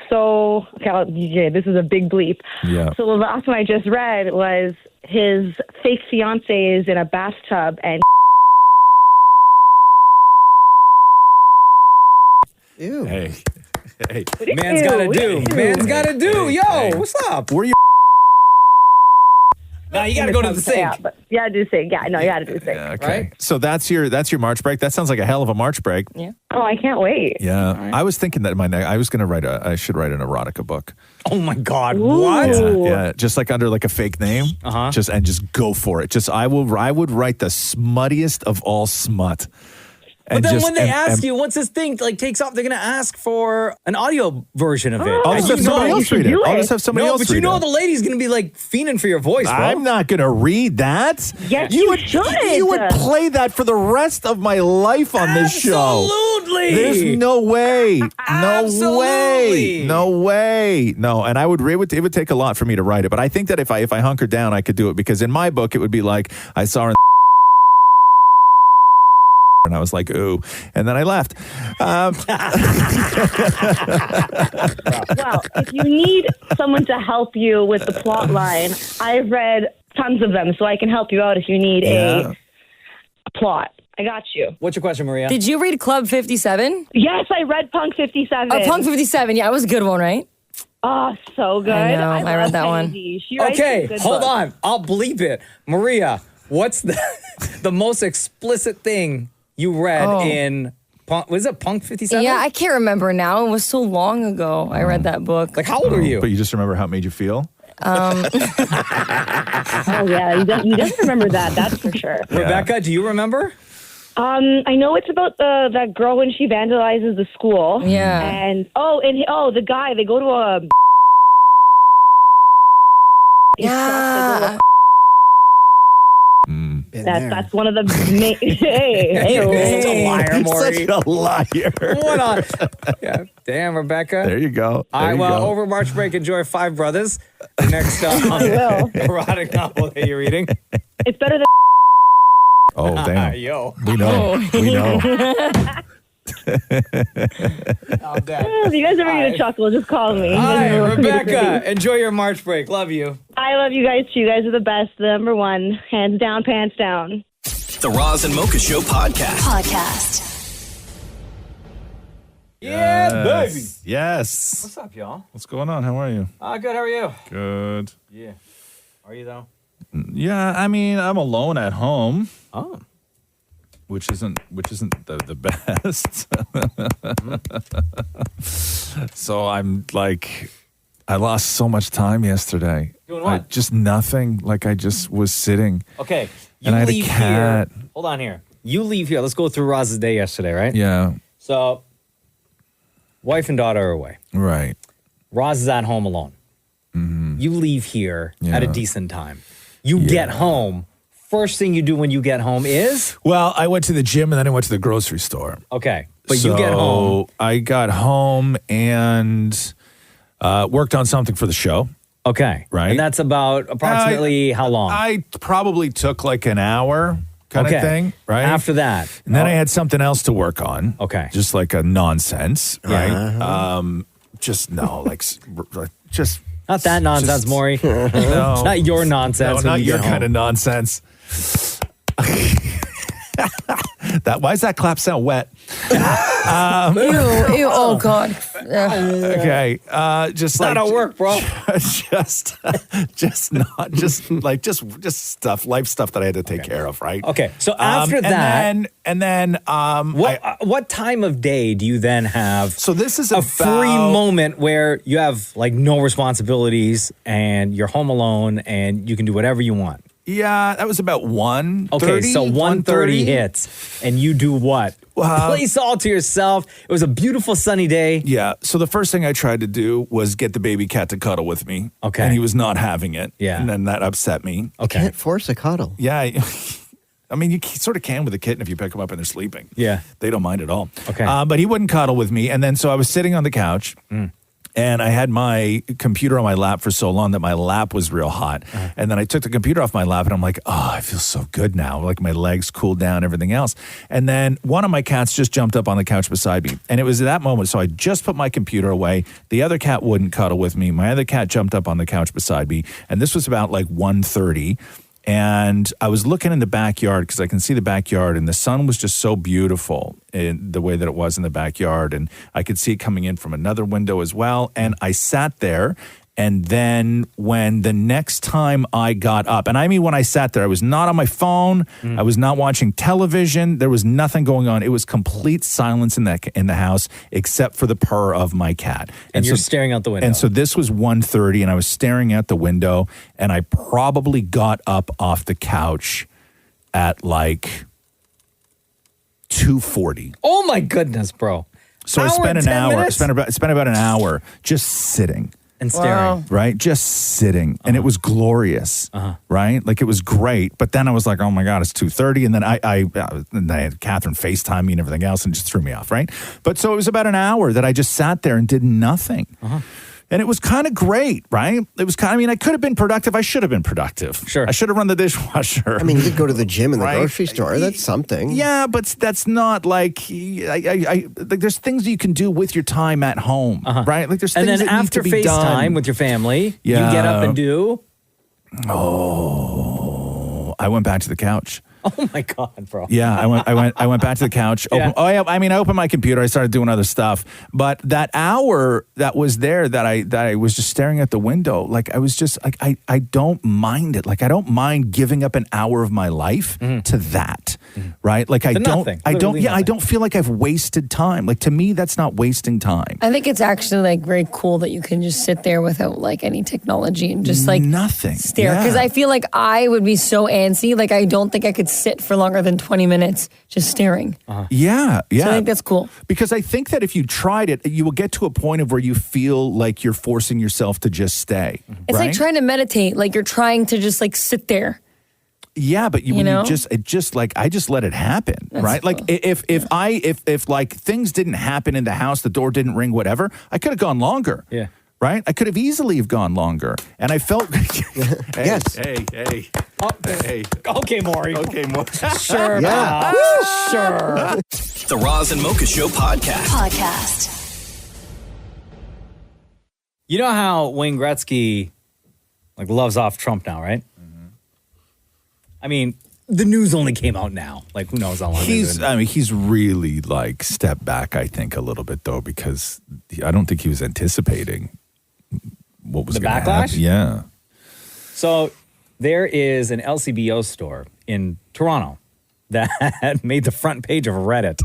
So, okay, this is a big bleep. Yeah. So the last one I just read was his fake fiance is in a bathtub and Ew. Hey. Man's gotta do. Man's gotta do. Yo, what's up? Where you? Now you gotta go to the sink. Yeah, but you gotta do sink. Yeah, no, you gotta do sink. Okay. Right? So that's your March break. That sounds like a hell of a March break. Yeah. Oh, I can't wait. Yeah. I was thinking that I was going to I should write an erotica book. Oh my God! What? Yeah. Just like under like a fake name. Just go for it. I would write the smuttiest of all smut. But then when they ask you, once this thing like takes off, they're gonna ask for an audio version of it. I'll just have somebody else read it. I'll just have somebody else read it. But you know the lady's gonna be like fiending for your voice, bro. I'm not going to read that. Yes, you should. You would play that for the rest of my life on this show. Absolutely. There's no way. Absolutely. No way. No. And it would take a lot for me to write it. But I think that if I hunkered down, I could do it because in my book, it would be like I saw her in and I was like, ooh. And then I left. Well, if you need someone to help you with the plot line, I've read tons of them, so I can help you out if you need a plot. I got you. What's your question, Maria? Did you read Club 57? Yes, I read Punk 57. Oh, Punk 57. Yeah, it was a good one, right? Oh, so good. I know. I read that one. Okay, hold on. I'll bleep it. Maria, what's the most explicit thing you read in Punk? Was it Punk 57? Yeah, I can't remember now. It was so long ago I read that book. Like, how old are you? But you just remember how it made you feel? Oh, yeah. You don't remember that. That's for sure. Rebecca, do you remember? I know it's about that girl when she vandalizes the school. Yeah. And the guy, they go to a yeah. That's one of the main. Hey, Such a liar, Maury. Such a liar. What on? Yeah. Damn, Rebecca. There you go. All right, well, over March break, enjoy Five Brothers. Next up, erotic novel that you're reading. It's better than. Oh, damn. Yo. We know. We know. If you guys ever need a chuckle, just call me. Hi, Rebecca. Enjoy your March break. Love you. I love you guys too. You guys are the best. The number one. Hands down, pants down. The Roz and Mocha Show podcast. Yeah, baby. Yes. What's up, y'all? What's going on? How are you? Good. How are you? Good. Yeah. Are you, though? Yeah, I mean, I'm alone at home. Oh. Which isn't the best. So I'm like, I lost so much time yesterday. Doing what? Just nothing. Like I just was sitting. Okay. And I had a cat. Here. Hold on here. You leave here. Let's go through Roz's day yesterday, right? Yeah. So, wife and daughter are away. Right. Roz is at home alone. Mm-hmm. You leave here at a decent time. You get home. First thing you do when you get home is? Well, I went to the gym and then I went to the grocery store. Okay. But you get home. I got home and worked on something for the show. Okay. Right. And that's about approximately how long? I probably took like an hour kind of thing, right? After that. And then I had something else to work on. Okay. Just like a nonsense, right? Just not that nonsense, Maury. No. Not your nonsense. No, not your kind of nonsense. Why does that clap sound wet? Ew, oh God. Okay, just not like at work, bro. just stuff, life stuff that I had to take care of, right? Okay, so after that, and then what time of day do you then have? So this is a free moment where you have like no responsibilities and you're home alone and you can do whatever you want. Yeah, that was about 1:30. Okay, so 1:30 hits, and you do what? Place all to yourself. It was a beautiful sunny day. Yeah, so the first thing I tried to do was get the baby cat to cuddle with me. Okay. And he was not having it. Yeah. And then that upset me. You can't force a cuddle. Yeah, I mean, you sort of can with a kitten if you pick them up and they're sleeping. Yeah. They don't mind at all. Okay. But he wouldn't cuddle with me, and then so I was sitting on the couch. And I had my computer on my lap for so long that my lap was real hot. And then I took the computer off my lap and I'm like, oh, I feel so good now. Like my legs cooled down, everything else. And then one of my cats just jumped up on the couch beside me. And it was at that moment. So I just put my computer away. The other cat wouldn't cuddle with me. My other cat jumped up on the couch beside me. And this was about like 1:30. And I was looking in the backyard because I can see the backyard, and the sun was just so beautiful in the way that it was in the backyard. And I could see it coming in from another window as well. And I sat there. And then when the next time I got up, and I mean when I sat there, I was not on my phone. I was not watching television. There was nothing going on. It was complete silence in the house except for the purr of my cat. And you're staring out the window. And so this was 1:30, and I was staring out the window, and I probably got up off the couch at like 2:40. Oh my goodness, bro. So I spent an hour, spent about an hour just sitting. And staring. Right? Just sitting. And it was glorious. Right? Like it was great. But then I was like, oh my God, it's 2:30. And then I had Catherine FaceTime me and everything else and just threw me off. Right? But so it was about an hour that I just sat there and did nothing. And it was kind of great, right? It was kind of, I mean, I could have been productive. I should have been productive. Sure. I should have run the dishwasher. I mean, you could go to the gym and the Right. grocery store. That's something. Yeah, but that's not like, like there's things you can do with your time at home, right? Like there's And things then that need after to be done. FaceTime with your family, you Yeah. get up and do. Oh, I went back to the couch. Oh my God, bro. Yeah, I went back to the couch. Yeah. I opened my computer. I started doing other stuff. But that hour that was there that I was just staring at the window, like I was just like I don't mind it. Like I don't mind giving up an hour of my life to that. Right? Like I don't I don't feel like I've wasted time. Like to me that's not wasting time. I think it's actually like very cool that you can just sit there without like any technology and just like nothing. stare. Because I feel like I would be so antsy. Like I don't think I could sit for longer than 20 minutes just staring. Yeah. So I think that's cool. Because I think that if you tried it, you will get to a point of where you feel like you're forcing yourself to just stay. It's right? like trying to meditate. Like you're trying to just like sit there. Yeah, but You know? it just like I just let it happen, right? Like if like things didn't happen in the house, the door didn't ring, whatever, I could have gone longer. Yeah. Right? I could have easily have gone longer. And I felt Yes. Hey. Okay, Maury. Okay, Maury. Sure. Yeah. Sure. The Roz and Mocha Show podcast. You know how Wayne Gretzky like loves off Trump now, right? I mean, the news only came out now. Like, who knows how long he's really like stepped back, I think, a little bit though, because I don't think he was anticipating what was The going to backlash? happen. Yeah. So there is an LCBO store in Toronto that made the front page of Reddit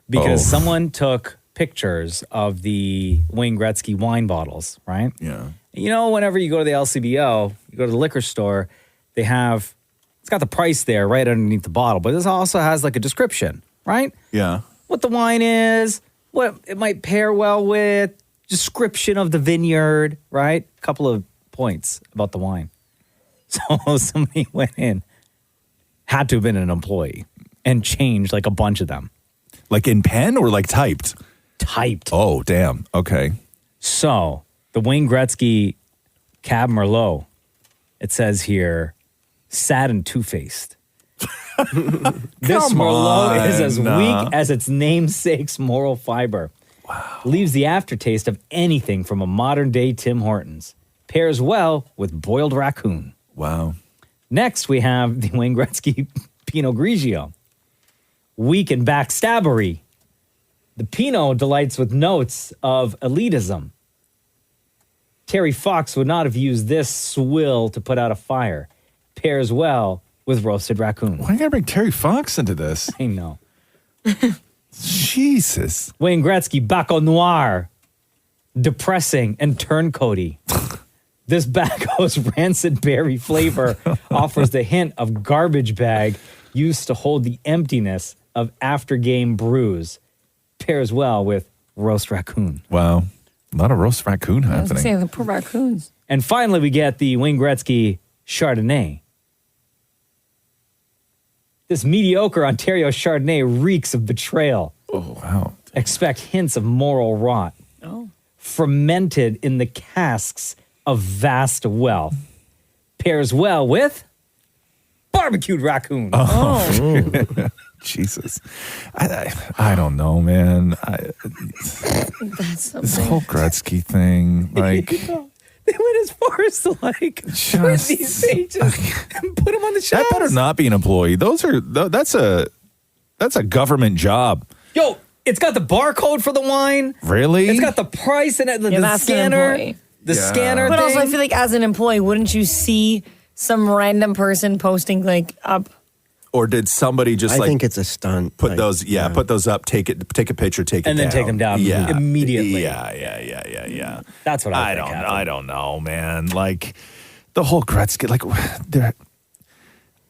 because someone took pictures of the Wayne Gretzky wine bottles, right? Yeah. You know, whenever you go to the LCBO, you go to the liquor store, it's got the price there right underneath the bottle, but this also has like a description, right? Yeah. What the wine is, what it might pair well with, description of the vineyard, right? A couple of points about the wine. So somebody went in, had to have been an employee, and changed like a bunch of them. Like in pen or like typed? Typed. Oh, damn. Okay. So the Wayne Gretzky Cab Merlot, it says here, sad and two-faced. This Merlot is as weak as its namesake's moral fiber. Wow. Leaves the aftertaste of anything from a modern-day Tim Hortons. Pairs well with boiled raccoon. Wow. Next, we have the Wayne Gretzky Pinot Grigio. Weak and backstabbery. The Pinot delights with notes of elitism. Terry Fox would not have used this swill to put out a fire. Pairs well with roasted raccoon. Why you gotta bring Terry Fox into this? I know. Jesus. Wayne Gretzky Baco Noir. Depressing and turncoaty. This Baco's rancid berry flavor offers the hint of garbage bag used to hold the emptiness of after-game brews. Pairs well with roast raccoon. Wow. A lot of roast raccoon I was happening. saying the poor raccoons. And finally, we get the Wayne Gretzky Chardonnay. This mediocre Ontario Chardonnay reeks of betrayal. Oh, wow. Expect hints of moral rot. Oh. Fermented in the casks of vast wealth. Pairs well with barbecued raccoon. Oh. Jesus. I don't know, man. That's something. This whole Gretzky thing, like... They went as far as to like print these pages and put them on the shelves. That better not be an employee. That's a government job. Yo, it's got the barcode for the wine. Really? It's got the price in it. The that's an scanner. employee. The scanner But thing. also, I feel like as an employee, wouldn't you see some random person posting like up? Or did somebody just I think it's a stunt. put those up, take a picture, take it And then down. take them down immediately. Yeah. That's what I think happened. I don't know, man. Like the whole Gretzky, like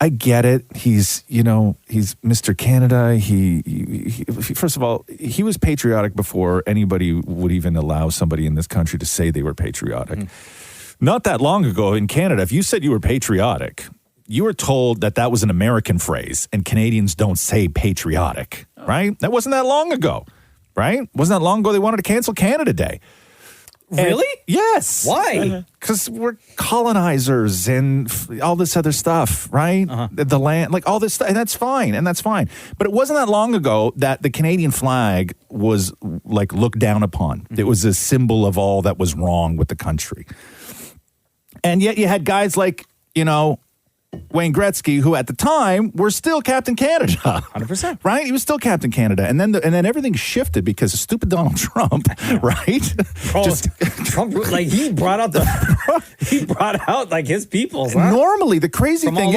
I get it. He's Mr. Canada. He first of all, he was patriotic before anybody would even allow somebody in this country to say they were patriotic. Not that long ago in Canada, if you said you were patriotic, you were told that was an American phrase, and Canadians don't say patriotic, right? That wasn't that long ago, right? Wasn't that long ago they wanted to cancel Canada Day. Really? Yes. Why? Because we're colonizers and all this other stuff, right? The land, like all this stuff, and that's fine. But it wasn't that long ago that the Canadian flag was like looked down upon. It was a symbol of all that was wrong with the country. And yet you had guys like, Wayne Gretzky, who at the time were still Captain Canada. 100%. Right? He was still Captain Canada. And then everything shifted because of stupid Donald Trump, right? Trump, like he brought out like his peoples. Huh? Normally, the crazy thing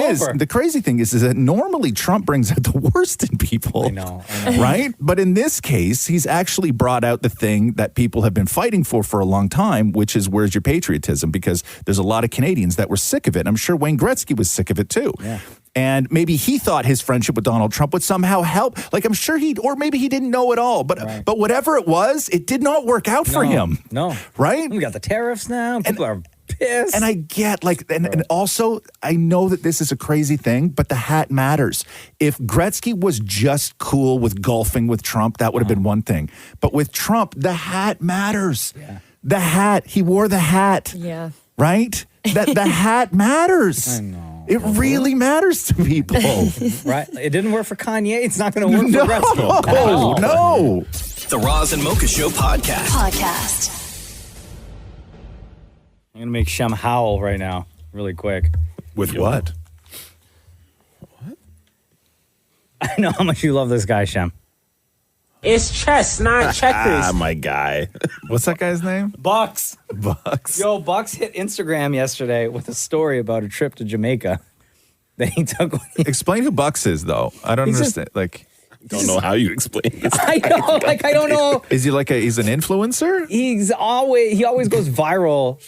is that normally Trump brings out the worst in people. I know. Right? But in this case, he's actually brought out the thing that people have been fighting for a long time, which is where's your patriotism? Because there's a lot of Canadians that were sick of it. And I'm sure Wayne Gretzky was sick of it too. Yeah. And maybe he thought his friendship with Donald Trump would somehow help. Like I'm sure or maybe he didn't know it all. But whatever it was, it did not work out for him. No. Right? We got the tariffs now. People are pissed. And I get and also I know that this is a crazy thing, but the hat matters. If Gretzky was just cool with golfing with Trump, that would have been one thing. But with Trump, the hat matters. Yeah. The hat. He wore the hat. Yeah. Right? That the hat matters. I know. It really matters to people. Right? It didn't work for Kanye. It's not going to work for Gretzky. No. The Roz and Mocha Show podcast. I'm going to make Shem howl right now, really quick. With what? I know how much you love this guy, Shem. It's chess, not checkers. My guy. What's that guy's name? Bucks. Yo, Bucks hit Instagram yesterday with a story about a trip to Jamaica that he took. Explain who Bucks is, though. I don't understand. Don't know how you explain this. I know, I don't know. Is he he's an influencer? He always goes viral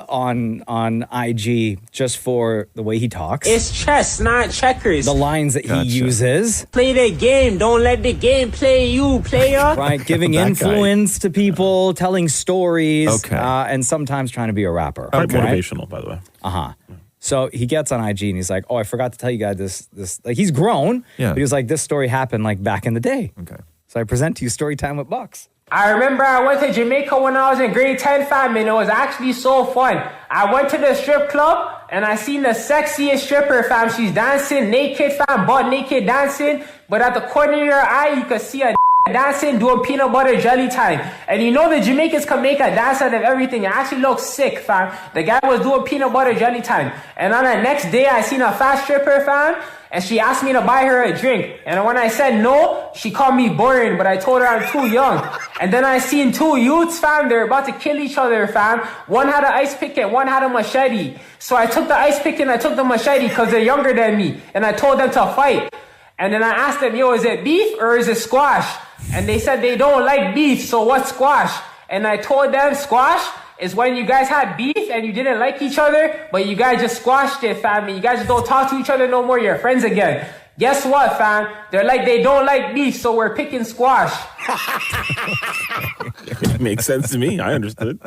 on IG just for the way he talks. It's chess, not checkers. The lines that he uses. Play the game. Don't let the game play you, player. Right, giving influence to people, telling stories, and sometimes trying to be a rapper. Quite motivational, by the way. So he gets on IG and he's like, I forgot to tell you guys this. Like, he's grown. Yeah. But he was like, this story happened like back in the day. Okay. So I present to you story time with Bucks. I remember I went to Jamaica when I was in grade 10, fam, and it was actually so fun. I went to the strip club and I seen the sexiest stripper, fam. She's dancing naked, fam, butt naked dancing. But at the corner of your eye, you could see a dancing, doing peanut butter jelly time. And you know the Jamaicans can make a dance out of everything. It actually looks sick, fam. The guy was doing peanut butter jelly time. And on the next day, I seen a fat stripper, fam. And she asked me to buy her a drink. And when I said no, she called me boring, but I told her I'm too young. And then I seen two youths, fam. They're about to kill each other, fam. One had an ice pick and one had a machete. So I took the ice pick and I took the machete because they're younger than me. And I told them to fight. And then I asked them, is it beef or is it squash? And they said they don't like beef, so what's squash? And I told them squash is when you guys had beef and you didn't like each other, but you guys just squashed it, fam. You guys just don't talk to each other no more. You're friends again. Guess what, fam? They're like, they don't like beef, so we're picking squash. It makes sense to me. I understood.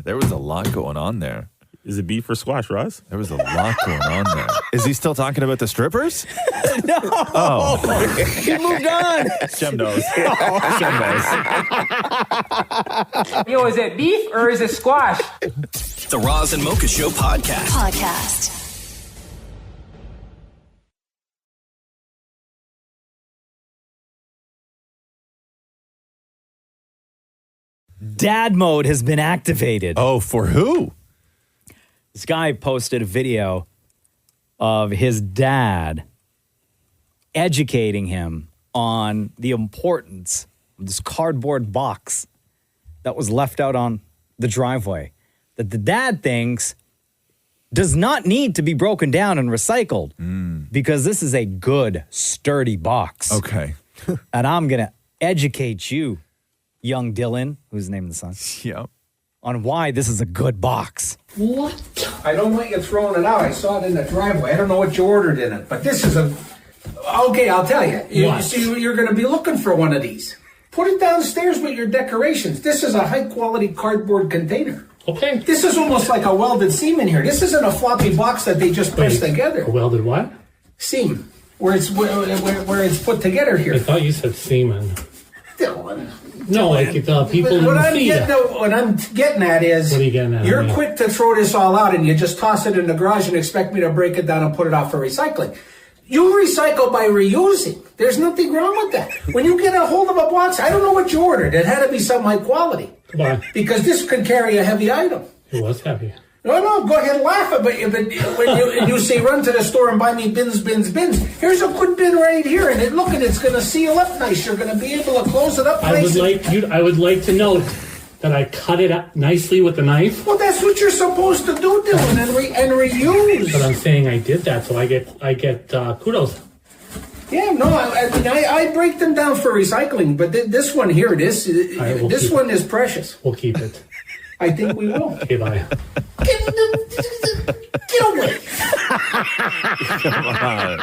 There was a lot going on there. Is it beef or squash, Roz? There was a lot going on there. Is he still talking about the strippers? No. Oh. He moved on. Shem knows. Shem knows. Is it beef or is it squash? The Roz and Mocha Show podcast. Dad mode has been activated. Oh, for who? This guy posted a video of his dad educating him on the importance of this cardboard box that was left out on the driveway that the dad thinks does not need to be broken down and recycled because this is a good, sturdy box. Okay. And I'm going to educate you, young Dylan, who's the name of the son. Yep. On why this is a good box. What? I don't want you throwing it out. I saw it in the driveway. I don't know what you ordered in it, but this is a... Okay, I'll tell you. You see, you're going to be looking for one of these. Put it downstairs with your decorations. This is a high-quality cardboard container. Okay. This is almost like a welded seam in here. This isn't a floppy box that they just press together. A welded what? Seam. Where it's put together here. I thought you said semen. Dylan, No, like people in What the I'm feed. getting at is, What are you getting at? you're quick to throw this all out and you just toss it in the garage and expect me to break it down and put it out for recycling. You recycle by reusing. There's nothing wrong with that. When you get a hold of a box, I don't know what you ordered. It had to be some high quality. Why? Because this could carry a heavy item. It was heavy. No, go ahead and laugh. But when you say run to the store and buy me bins, here's a good bin right here. And it's going to seal up nice. You're going to be able to close it up nice. I would like to note that I cut it up nicely with the knife. Well, that's what you're supposed to do, Dylan, and reuse. But I'm saying I did that, so I get kudos. Yeah, no, I break them down for recycling, but this one here, this one is precious. We'll keep it. I think we will. Okay, bye. Get away. Come on.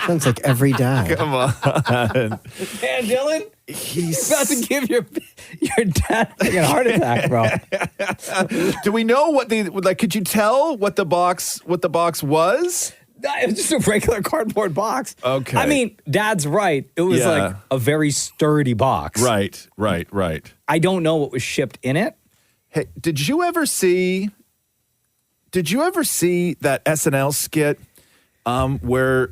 Sounds like every dad. Come on. Man, Dylan, he's about to give your dad a heart attack, bro. Do we know what could you tell what the box was? It was just a regular cardboard box. Okay. I mean, Dad's right. It was like a very sturdy box. Right. I don't know what was shipped in it. Hey, did you ever see that SNL skit where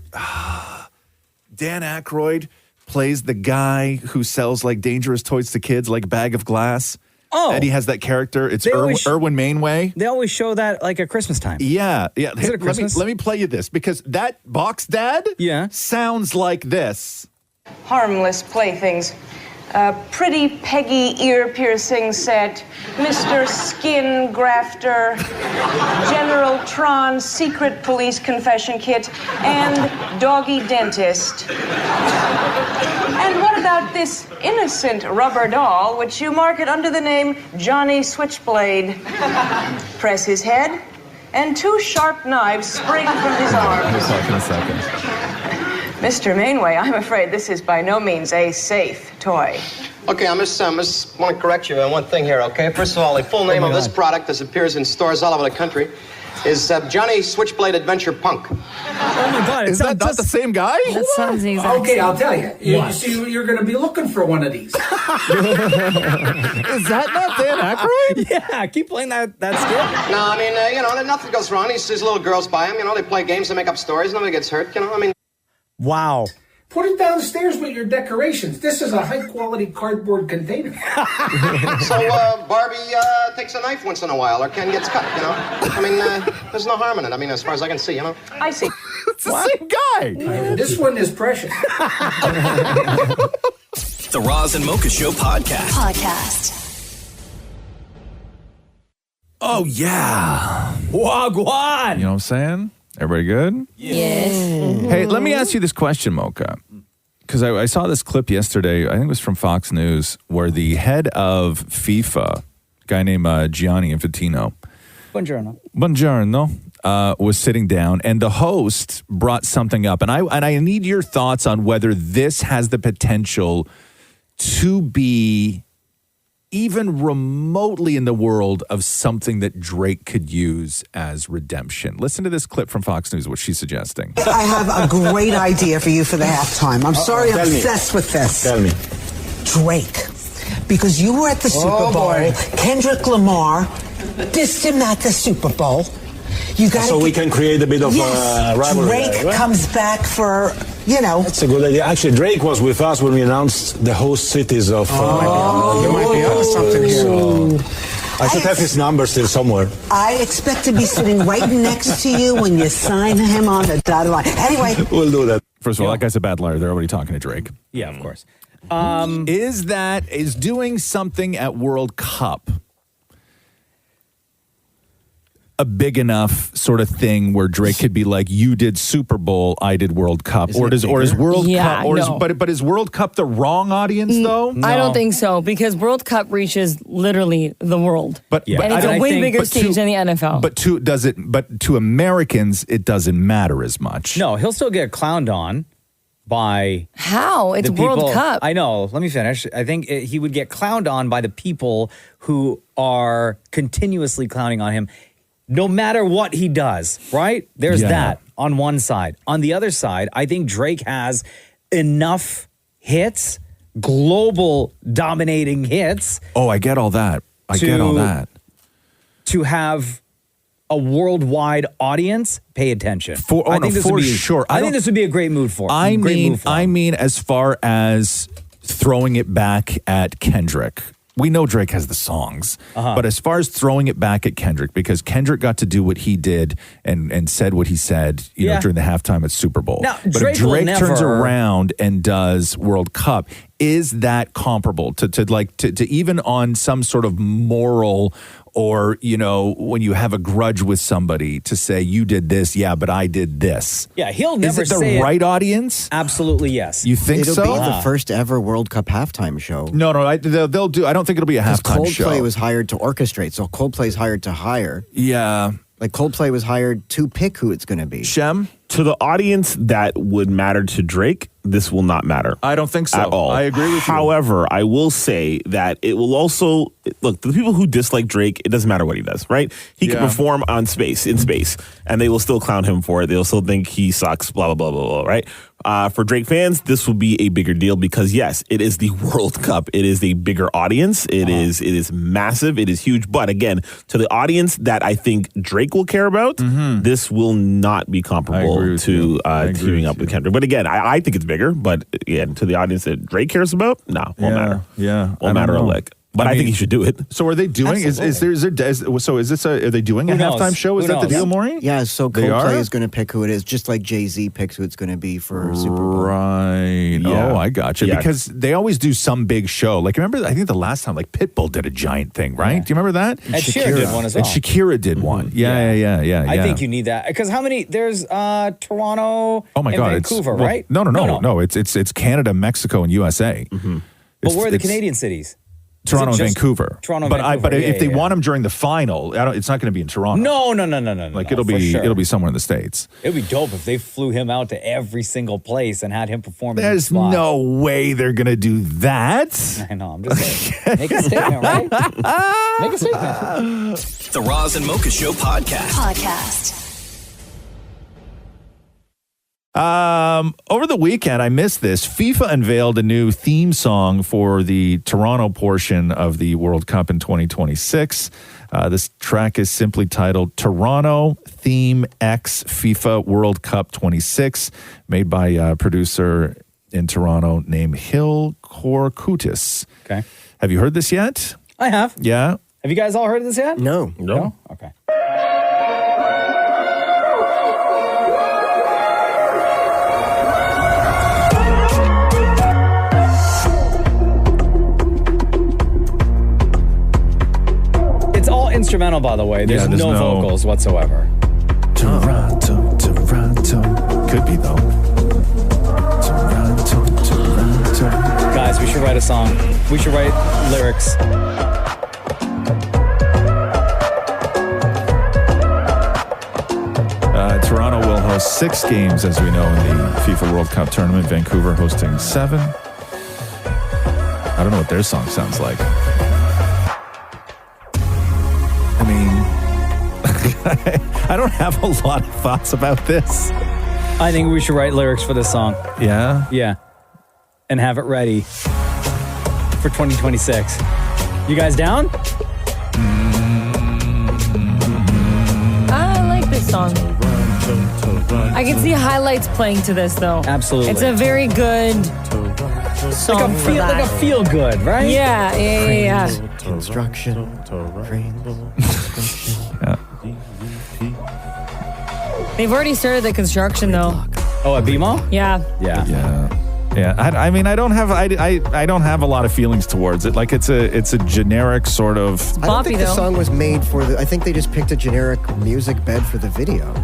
Dan Aykroyd plays the guy who sells like dangerous toys to kids, like a bag of glass? Oh. And he has that character. It's Erwin Mainway. They always show that like at Christmas time. Yeah. Is it at Christmas? Let me play you this, because that box dad sounds like this. Harmless playthings. Pretty Peggy ear-piercing set, Mr. Skin Grafter, General Tron secret police confession kit, and Doggy Dentist. And what about this innocent rubber doll, which you market under the name Johnny Switchblade? Press his head, and 2 sharp knives spring from his arms. We'll talk in a second. Mr. Mainway, I'm afraid this is by no means a safe toy. Okay, I just want to correct you on one thing here, okay? First of all, the full name of this product, as appears in stores all over the country, is Johnny Switchblade Adventure Punk. Oh my God! Is that not the same guy? That sounds the exact Okay, same. I'll tell you. You're going to be looking for one of these. Is that not Dan Aykroyd? Yeah, keep playing that skit. No, I mean, nothing goes wrong. These little girls buy them. They play games, they make up stories. Nobody gets hurt. Wow. Put it downstairs with your decorations. This is a high-quality cardboard container. So Barbie takes a knife once in a while, or Ken gets cut, there's no harm in it. As far as I can see, I see. It's the same guy. This one is precious. The Roz and Mocha Show podcast. Oh, yeah. Wagwan. You know what I'm saying? Everybody good? Yes. Hey, let me ask you this question, Mocha. Because I saw this clip yesterday, I think it was from Fox News, where the head of FIFA, a guy named Gianni Infantino, Buongiorno, was sitting down, and the host brought something up. And I need your thoughts on whether this has the potential to be even remotely in the world of something that Drake could use as redemption. Listen to this clip from Fox News, what she's suggesting. I have a great idea for you for the halftime. I'm sorry, I'm obsessed with this. Tell me. Drake. Because you were at the Super Bowl. Boy. Kendrick Lamar dissed him at the Super Bowl. So we can create a bit of rivalry. Drake there, right? comes back for, That's a good idea. Actually, Drake was with us when we announced the host cities of... you might be onto something here. I should have his number still somewhere. I expect to be sitting right next to you when you sign him on the dotted line. Anyway. We'll do that. First of all, that guy's a bad liar. They're already talking to Drake. Yeah, of course. Is doing something at World Cup a big enough sort of thing where Drake could be like, you did Super Bowl, I did World Cup, is World Cup, but is World Cup the wrong audience though? I don't think so, because World Cup reaches literally the world, and it's a way bigger stage than the NFL. But to Americans, it doesn't matter as much. No, he'll still get clowned on by how it's the people, World Cup. I know. Let me finish. I think he would get clowned on by the people who are continuously clowning on him. No matter what he does, right? There's that on one side. On the other side, I think Drake has enough hits global dominating hits. Oh, I get all that. To have a worldwide audience pay attention. I think this would be a great move for him. I mean, as far as throwing it back at Kendrick. We know Drake has the songs, but as far as throwing it back at Kendrick, because Kendrick got to do what he did and said what he said, during the halftime at Super Bowl. Now, but Drake if Drake will turns never- around and does World Cup, is that comparable to even on some sort of moral or, when you have a grudge with somebody to say you did this, but I did this? Yeah, he'll never Is it say the it. right audience? Absolutely, yes. You think It'll so? be the first ever World Cup halftime show. No, they'll do. I don't think it'll be a halftime show. Coldplay was hired to orchestrate, so Coldplay's hired to hire. Yeah. Like Coldplay was hired to pick who it's going to be. Shem? To the audience that would matter to Drake, this will not matter. I don't think so. At all. I agree with you. However, I will say that it will also look, the people who dislike Drake, it doesn't matter what he does, right? He can perform in space, and they will still clown him for it. They'll still think he sucks, blah, blah, blah, blah, blah, right? For Drake fans, this will be a bigger deal because, yes, it is the World Cup. It is a bigger audience. It is massive. It is huge. But again, to the audience that I think Drake will care about, this will not be comparable to teaming up with Kendrick. But again, I think it's bigger. But again, to the audience that Drake cares about, won't matter. Yeah, won't matter a lick. But I think he should do it. So are they doing? Are they doing a halftime show? Is that the deal, Maury? Yeah, so They are? Coldplay is going to pick who it is, just like Jay-Z picks who it's going to be for Super Bowl. Right. Yeah. Oh, I got you. Yeah. Because they always do some big show. Like, remember, I think the last time, like, Pitbull did a giant thing, right? Do you remember that? Ed Sheeran did one as well. And Shakira did one. Yeah. I think you need that. Because how many? There's Toronto Oh my and God! Vancouver, well, right? No. It's Canada, Mexico, and USA. But where are the Canadian cities? Toronto and Is it just Vancouver. Toronto and but Vancouver. But if they yeah. want them during the final, it's not going to be in Toronto. No. Like it'll be somewhere in the States. It'd be dope if they flew him out to every single place and had him perform. in There's each spot. no way they're going to do that. I know. I'm just saying. Make a statement, right? Make a statement. The Roz and Mocha Show podcast. Over the weekend, I missed this. FIFA unveiled a new theme song for the Toronto portion of the World Cup in 2026. This track is simply titled Toronto Theme X FIFA World Cup 26, made by a producer in Toronto named Hill Korkutis. Okay. Have you heard this yet? I have. Yeah. Have you guys all heard of this yet? No. Okay. It's all instrumental, by the way. There's no vocals whatsoever. Toronto. Could be, though. Toronto. Guys, we should write a song. We should write lyrics. Toronto will host 6 games, as we know, in the FIFA World Cup tournament. Vancouver hosting 7. I don't know what their song sounds like. I mean, I don't have a lot of thoughts about this. I think we should write lyrics for this song. Yeah? Yeah. And have it ready for 2026. You guys down? I like this song. I can see highlights playing to this, though. Absolutely. It's a very good song for that. Like a feel good, right? Yeah. Construction. They've already started the construction, though. Oh, at BMO? Yeah. Yeah. I mean, I don't have a lot of feelings towards it. Like it's a generic sort of. I don't think the song was made for I think they just picked a generic music bed for the video.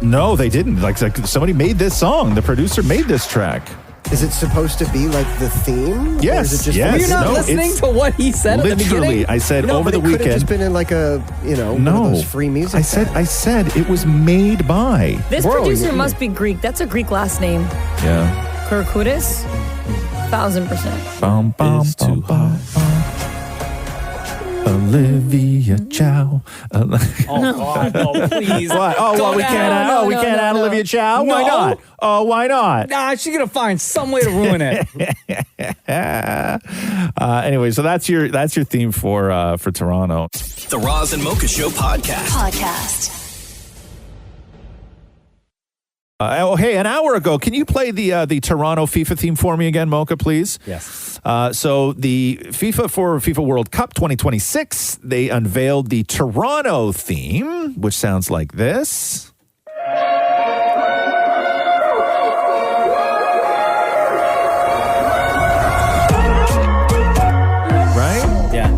No, they didn't. Like somebody made this song. The producer made this track. Is it supposed to be like the theme? Yes. Or is it just yes. Were you not No, listening it's to what he said at the beginning? Literally, I said over the It could weekend. have just been in like a, one of those free music. I said it was made by. This producer must be Greek. That's a Greek last name. Yeah. Kurkudis? 1000%. Bum, bum, bum, bum, Olivia Chow. Oh, God, no, please. What? Oh, well, we can't. We can't add Olivia Chow. Why No. not? Oh, why not? Nah, she's gonna find some way to ruin it. Anyway, so that's your theme for Toronto. The Roz and Mocha Show podcast. Hey, an hour ago, can you play the Toronto FIFA theme for me again, Mocha, please? Yes. So the FIFA World Cup 2026, they unveiled the Toronto theme, which sounds like this. Right? Yeah.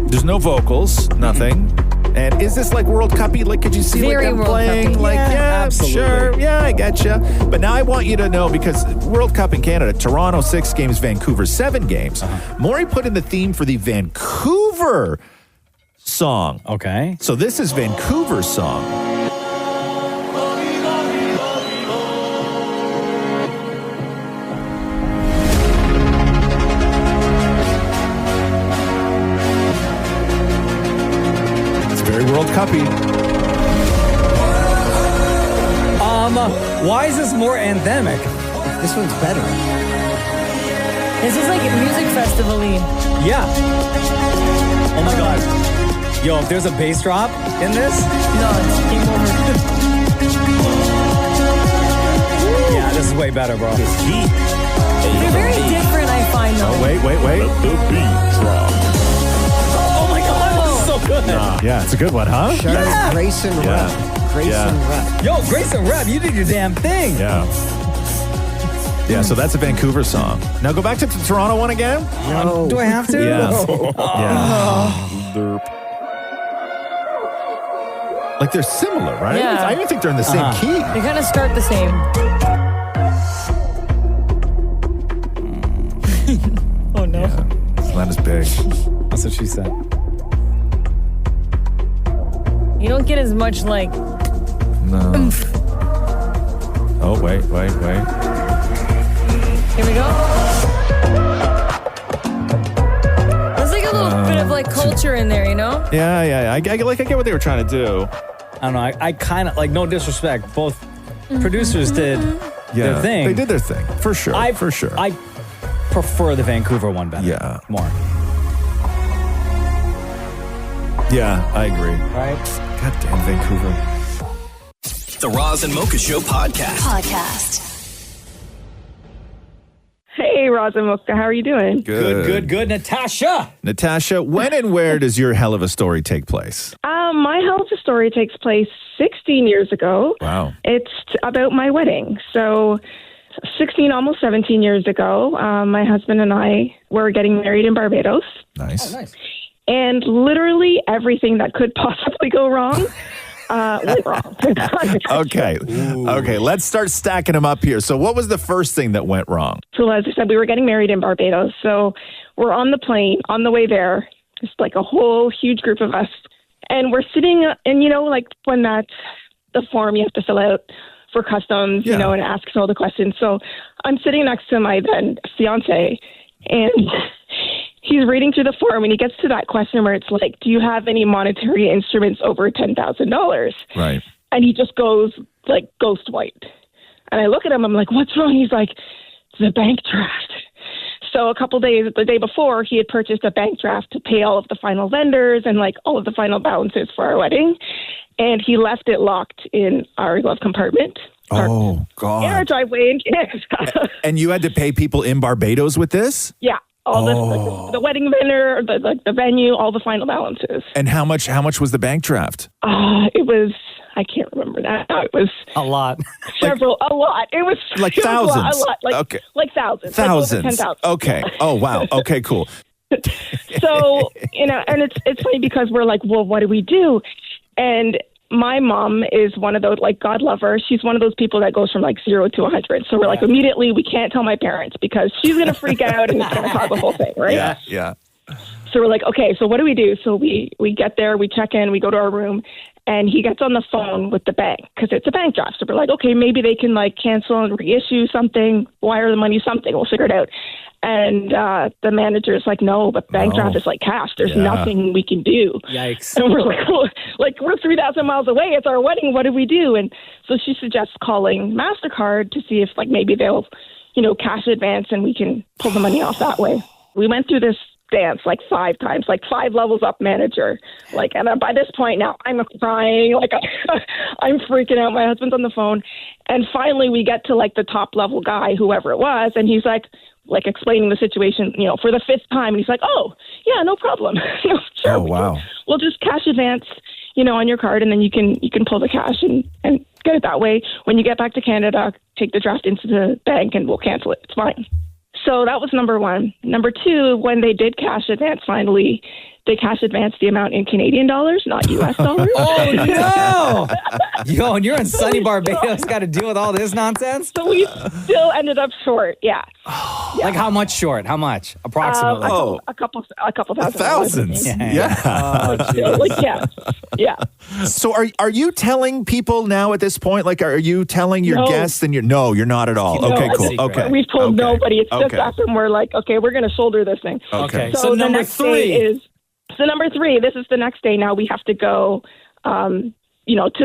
There's no vocals, nothing. And is this like World Cup-y? Like, could you see Very like them World playing? Cup-y. Like, yeah, absolutely. sure. Yeah, I getcha. But now I want you to know, because World Cup in Canada, Toronto 6 games, Vancouver 7 games. Maurie put in the theme for the Vancouver song. Okay. So this is Vancouver's song. Very World Cup-y. Why is this more anthemic? This one's better. This is like music festival-y. Yeah. Oh my God. Yo, if there's a bass drop in this, No, it's game over. yeah, this is way better, bro. They're very different, I find, though. Oh, wait. Let the beat drop. Oh my God, this is so good. Yeah, it's a good one, huh? Yeah. Grace and Yeah. Rep. Grace Yeah. and Rep. Yo, Grace and Rep, you did your damn thing. Yeah. Yeah, so that's a Vancouver song. Now go back to the Toronto one again. No. Do I have to? Yeah. Yeah. Like they're similar, right? Yeah. I even think they're in the same key. They kind of start the same. Oh, no. It's not as big. That's what she said. You don't get as much, like, No. oomph. Oh, wait. Here we go. There's like a little bit of like culture in there, you know? Yeah. I get what they were trying to do. I don't know. I kind of, like, no disrespect. Both producers did their thing. They did their thing, for sure. For sure. I prefer the Vancouver one better. Yeah. More. Yeah, I agree. Right? God damn Vancouver. The Roz and Mocha Show podcast. Hey, Roz and Mocha, how are you doing? Good. Natasha, when and where does your hell of a story take place? My hell of a story takes place 16 years ago. Wow. It's about my wedding. So 16, almost 17 years ago, my husband and I were getting married in Barbados. Nice. Oh, nice. And literally everything that could possibly go wrong went wrong. Okay. Okay, let's start stacking them up here. So what was the first thing that went wrong? So as I said, we were getting married in Barbados. So we're on the plane, on the way there, just like a whole huge group of us. And we're sitting, and you know, like when that's the form you have to fill out for customs, you know, and asks all the questions. So I'm sitting next to my then fiance, and he's reading through the form, and he gets to that question where it's like, do you have any monetary instruments over $10,000? Right. And he just goes like ghost white. And I look at him, I'm like, what's wrong? He's like, the bank draft. So a couple days, the day before, he had purchased a bank draft to pay all of the final vendors and like all of the final balances for our wedding. And he left it locked in our glove compartment. Oh, In God. our driveway in Canada. And you had to pay people in Barbados with this? Yeah. All the wedding vendor, the venue, all the final balances. And how much was the bank draft? It was, I can't remember that. It was a lot. A lot. It was Like it was thousands? A lot. Like, Okay. like thousands. Thousands. Like over 10,000. Okay. Oh, wow. Okay, cool. So, you know, and it's funny because we're like, well, what do we do? And my mom is one of those, like, God love her. She's one of those people that goes from like 0 to 100. So we're like, immediately, we can't tell my parents because she's going to freak out and it's going to cause a whole thing, right? Yeah. So we're like, okay, so what do we do? So we get there, we check in, we go to our room, And he gets on the phone with the bank because it's a bank draft. So we're like, okay, maybe they can like cancel and reissue something, wire the money, something. We'll figure it out. And the manager's like, no, but bank draft is like cash. There's nothing we can do. Yikes. And we're like, well, we're 3,000 miles away. It's our wedding. What do we do? And so she suggests calling MasterCard to see if like maybe they'll, cash advance and we can pull the money off that way. We went through this dance like 5 times, like 5 levels up manager. And by this point now I'm crying, I'm freaking out. My husband's on the phone. And finally we get to like the top level guy, whoever it was. And he's like explaining the situation, for the 5th time. And he's like, oh yeah, no problem. Sure, wow. We'll just cash advance, on your card. And then you can pull the cash and get it that way. When you get back to Canada, take the draft into the bank and we'll cancel it. It's fine. So that was number 1. Number 2, when they did cash advance finally, they cash advanced the amount in Canadian dollars, not U.S. dollars. Oh, no! Yo, and you're in sunny Barbados, got to deal with all this nonsense? So we still ended up short, yeah. Like how much short? How much? Approximately? A couple thousand. Thousands. Yeah. So are you telling people now at this point? Like, are you telling your guests and No, you're not at all. No, okay, cool. Okay. We've told nobody. It's just us, and we're like, okay, we're going to shoulder this thing. Okay. So number 3 number 3, this is the next day. Now we have to go, to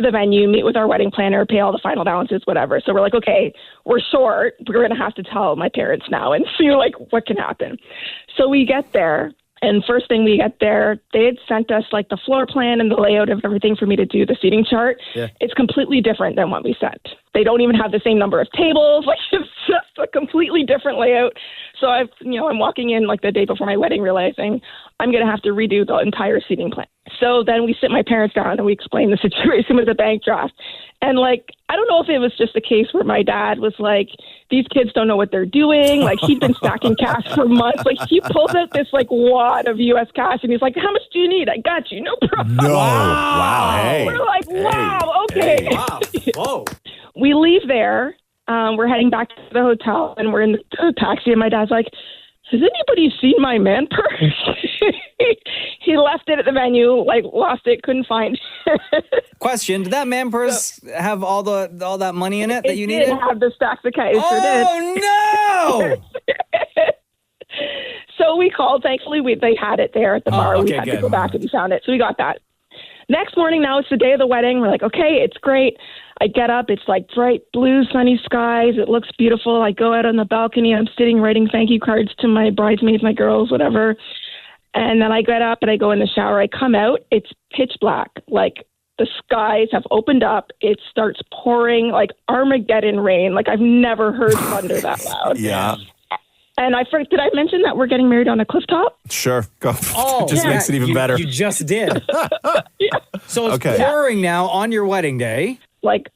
the venue, meet with our wedding planner, pay all the final balances, whatever. So we're like, okay, we're short. We're going to have to tell my parents now and see what can happen. So we get there. And first thing we get there, they had sent us like the floor plan and the layout of everything for me to do the seating chart. Yeah. It's completely different than what we sent. They don't even have the same number of tables. It's just a completely different layout. So I'm walking in like the day before my wedding realizing I'm going to have to redo the entire seating plan. So then we sit my parents down and we explain the situation with the bank draft. And I don't know if it was just a case where my dad was like, these kids don't know what they're doing. He'd been stacking cash for months. He pulls out this wad of U.S. cash and he's like, how much do you need? I got you. No problem. No. Wow. Hey. We're like, wow. Okay. Hey. Wow. Whoa. We leave there. We're heading back to the hotel and we're in the taxi and my dad's like, has anybody seen my man purse? He left it at the venue, lost it, couldn't find it. Question, did that man purse have all that money in it that you needed? It did have the stacks of cash. Oh, no! So we called. Thankfully, they had it there at the bar. We had to go back and we found it. So we got that. Next morning, now it's the day of the wedding. We're like, okay, it's great. I get up. It's bright blue, sunny skies. It looks beautiful. I go out on the balcony. I'm sitting writing thank you cards to my bridesmaids, my girls, whatever. And then I get up and I go in the shower. I come out. It's pitch black. The skies have opened up. It starts pouring Armageddon rain. I've never heard thunder that loud. Yeah. And did I mention that we're getting married on a cliff top? Sure. Go. Oh, just makes it even better. You just did. So it's pouring now on your wedding day.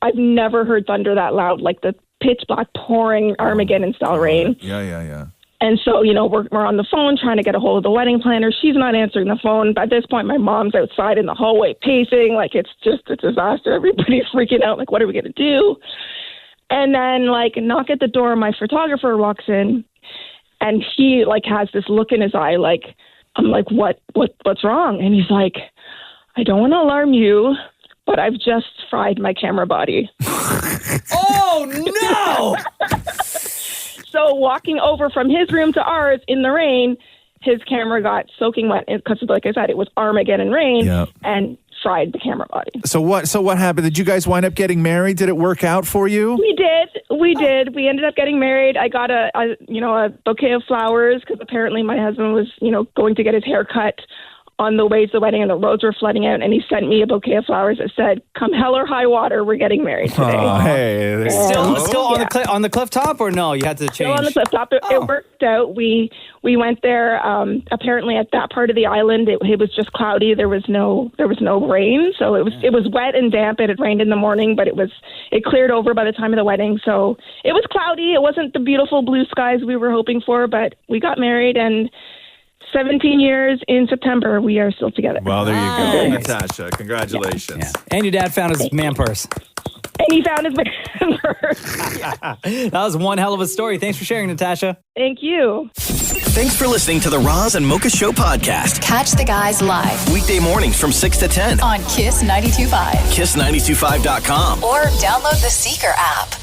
I've never heard thunder that loud. The pitch black pouring Armageddon style rain. Yeah. And so, we're on the phone trying to get a hold of the wedding planner. She's not answering the phone. By this point, my mom's outside in the hallway pacing. It's just a disaster. Everybody's freaking out. What are we going to do? And then, knock at the door. My photographer walks in. And he has this look in his eye, I'm like, what's wrong? And he's like, I don't want to alarm you, but I've just fried my camera body. Oh, no! So walking over from his room to ours in the rain, his camera got soaking wet because, like I said, it was Armageddon rain and fried the camera body. So what happened? Did you guys wind up getting married? Did it work out for you? We did. We ended up getting married. I got a bouquet of flowers because apparently my husband was, going to get his hair cut on the way to the wedding and the roads were flooding out, and he sent me a bouquet of flowers that said, come hell or high water, we're getting married today. Oh, hey. Still on the cliff top, or no? You had to change? Still on the cliff top. It worked out. We went there. Apparently at that part of the island, it was just cloudy. There was no rain. So it was wet and damp. It had rained in the morning, but it cleared over by the time of the wedding. So it was cloudy. It wasn't the beautiful blue skies we were hoping for, but we got married, and 17 years in September, we are still together. Well, there you go, Natasha. Congratulations. Yeah. And your dad found his man purse. And he found his man purse. That was one hell of a story. Thanks for sharing, Natasha. Thank you. Thanks for listening to the Roz and Mocha Show podcast. Catch the guys live Weekday mornings from 6 to 10 on Kiss 92.5. KISS925.com. Or download the Seeker app.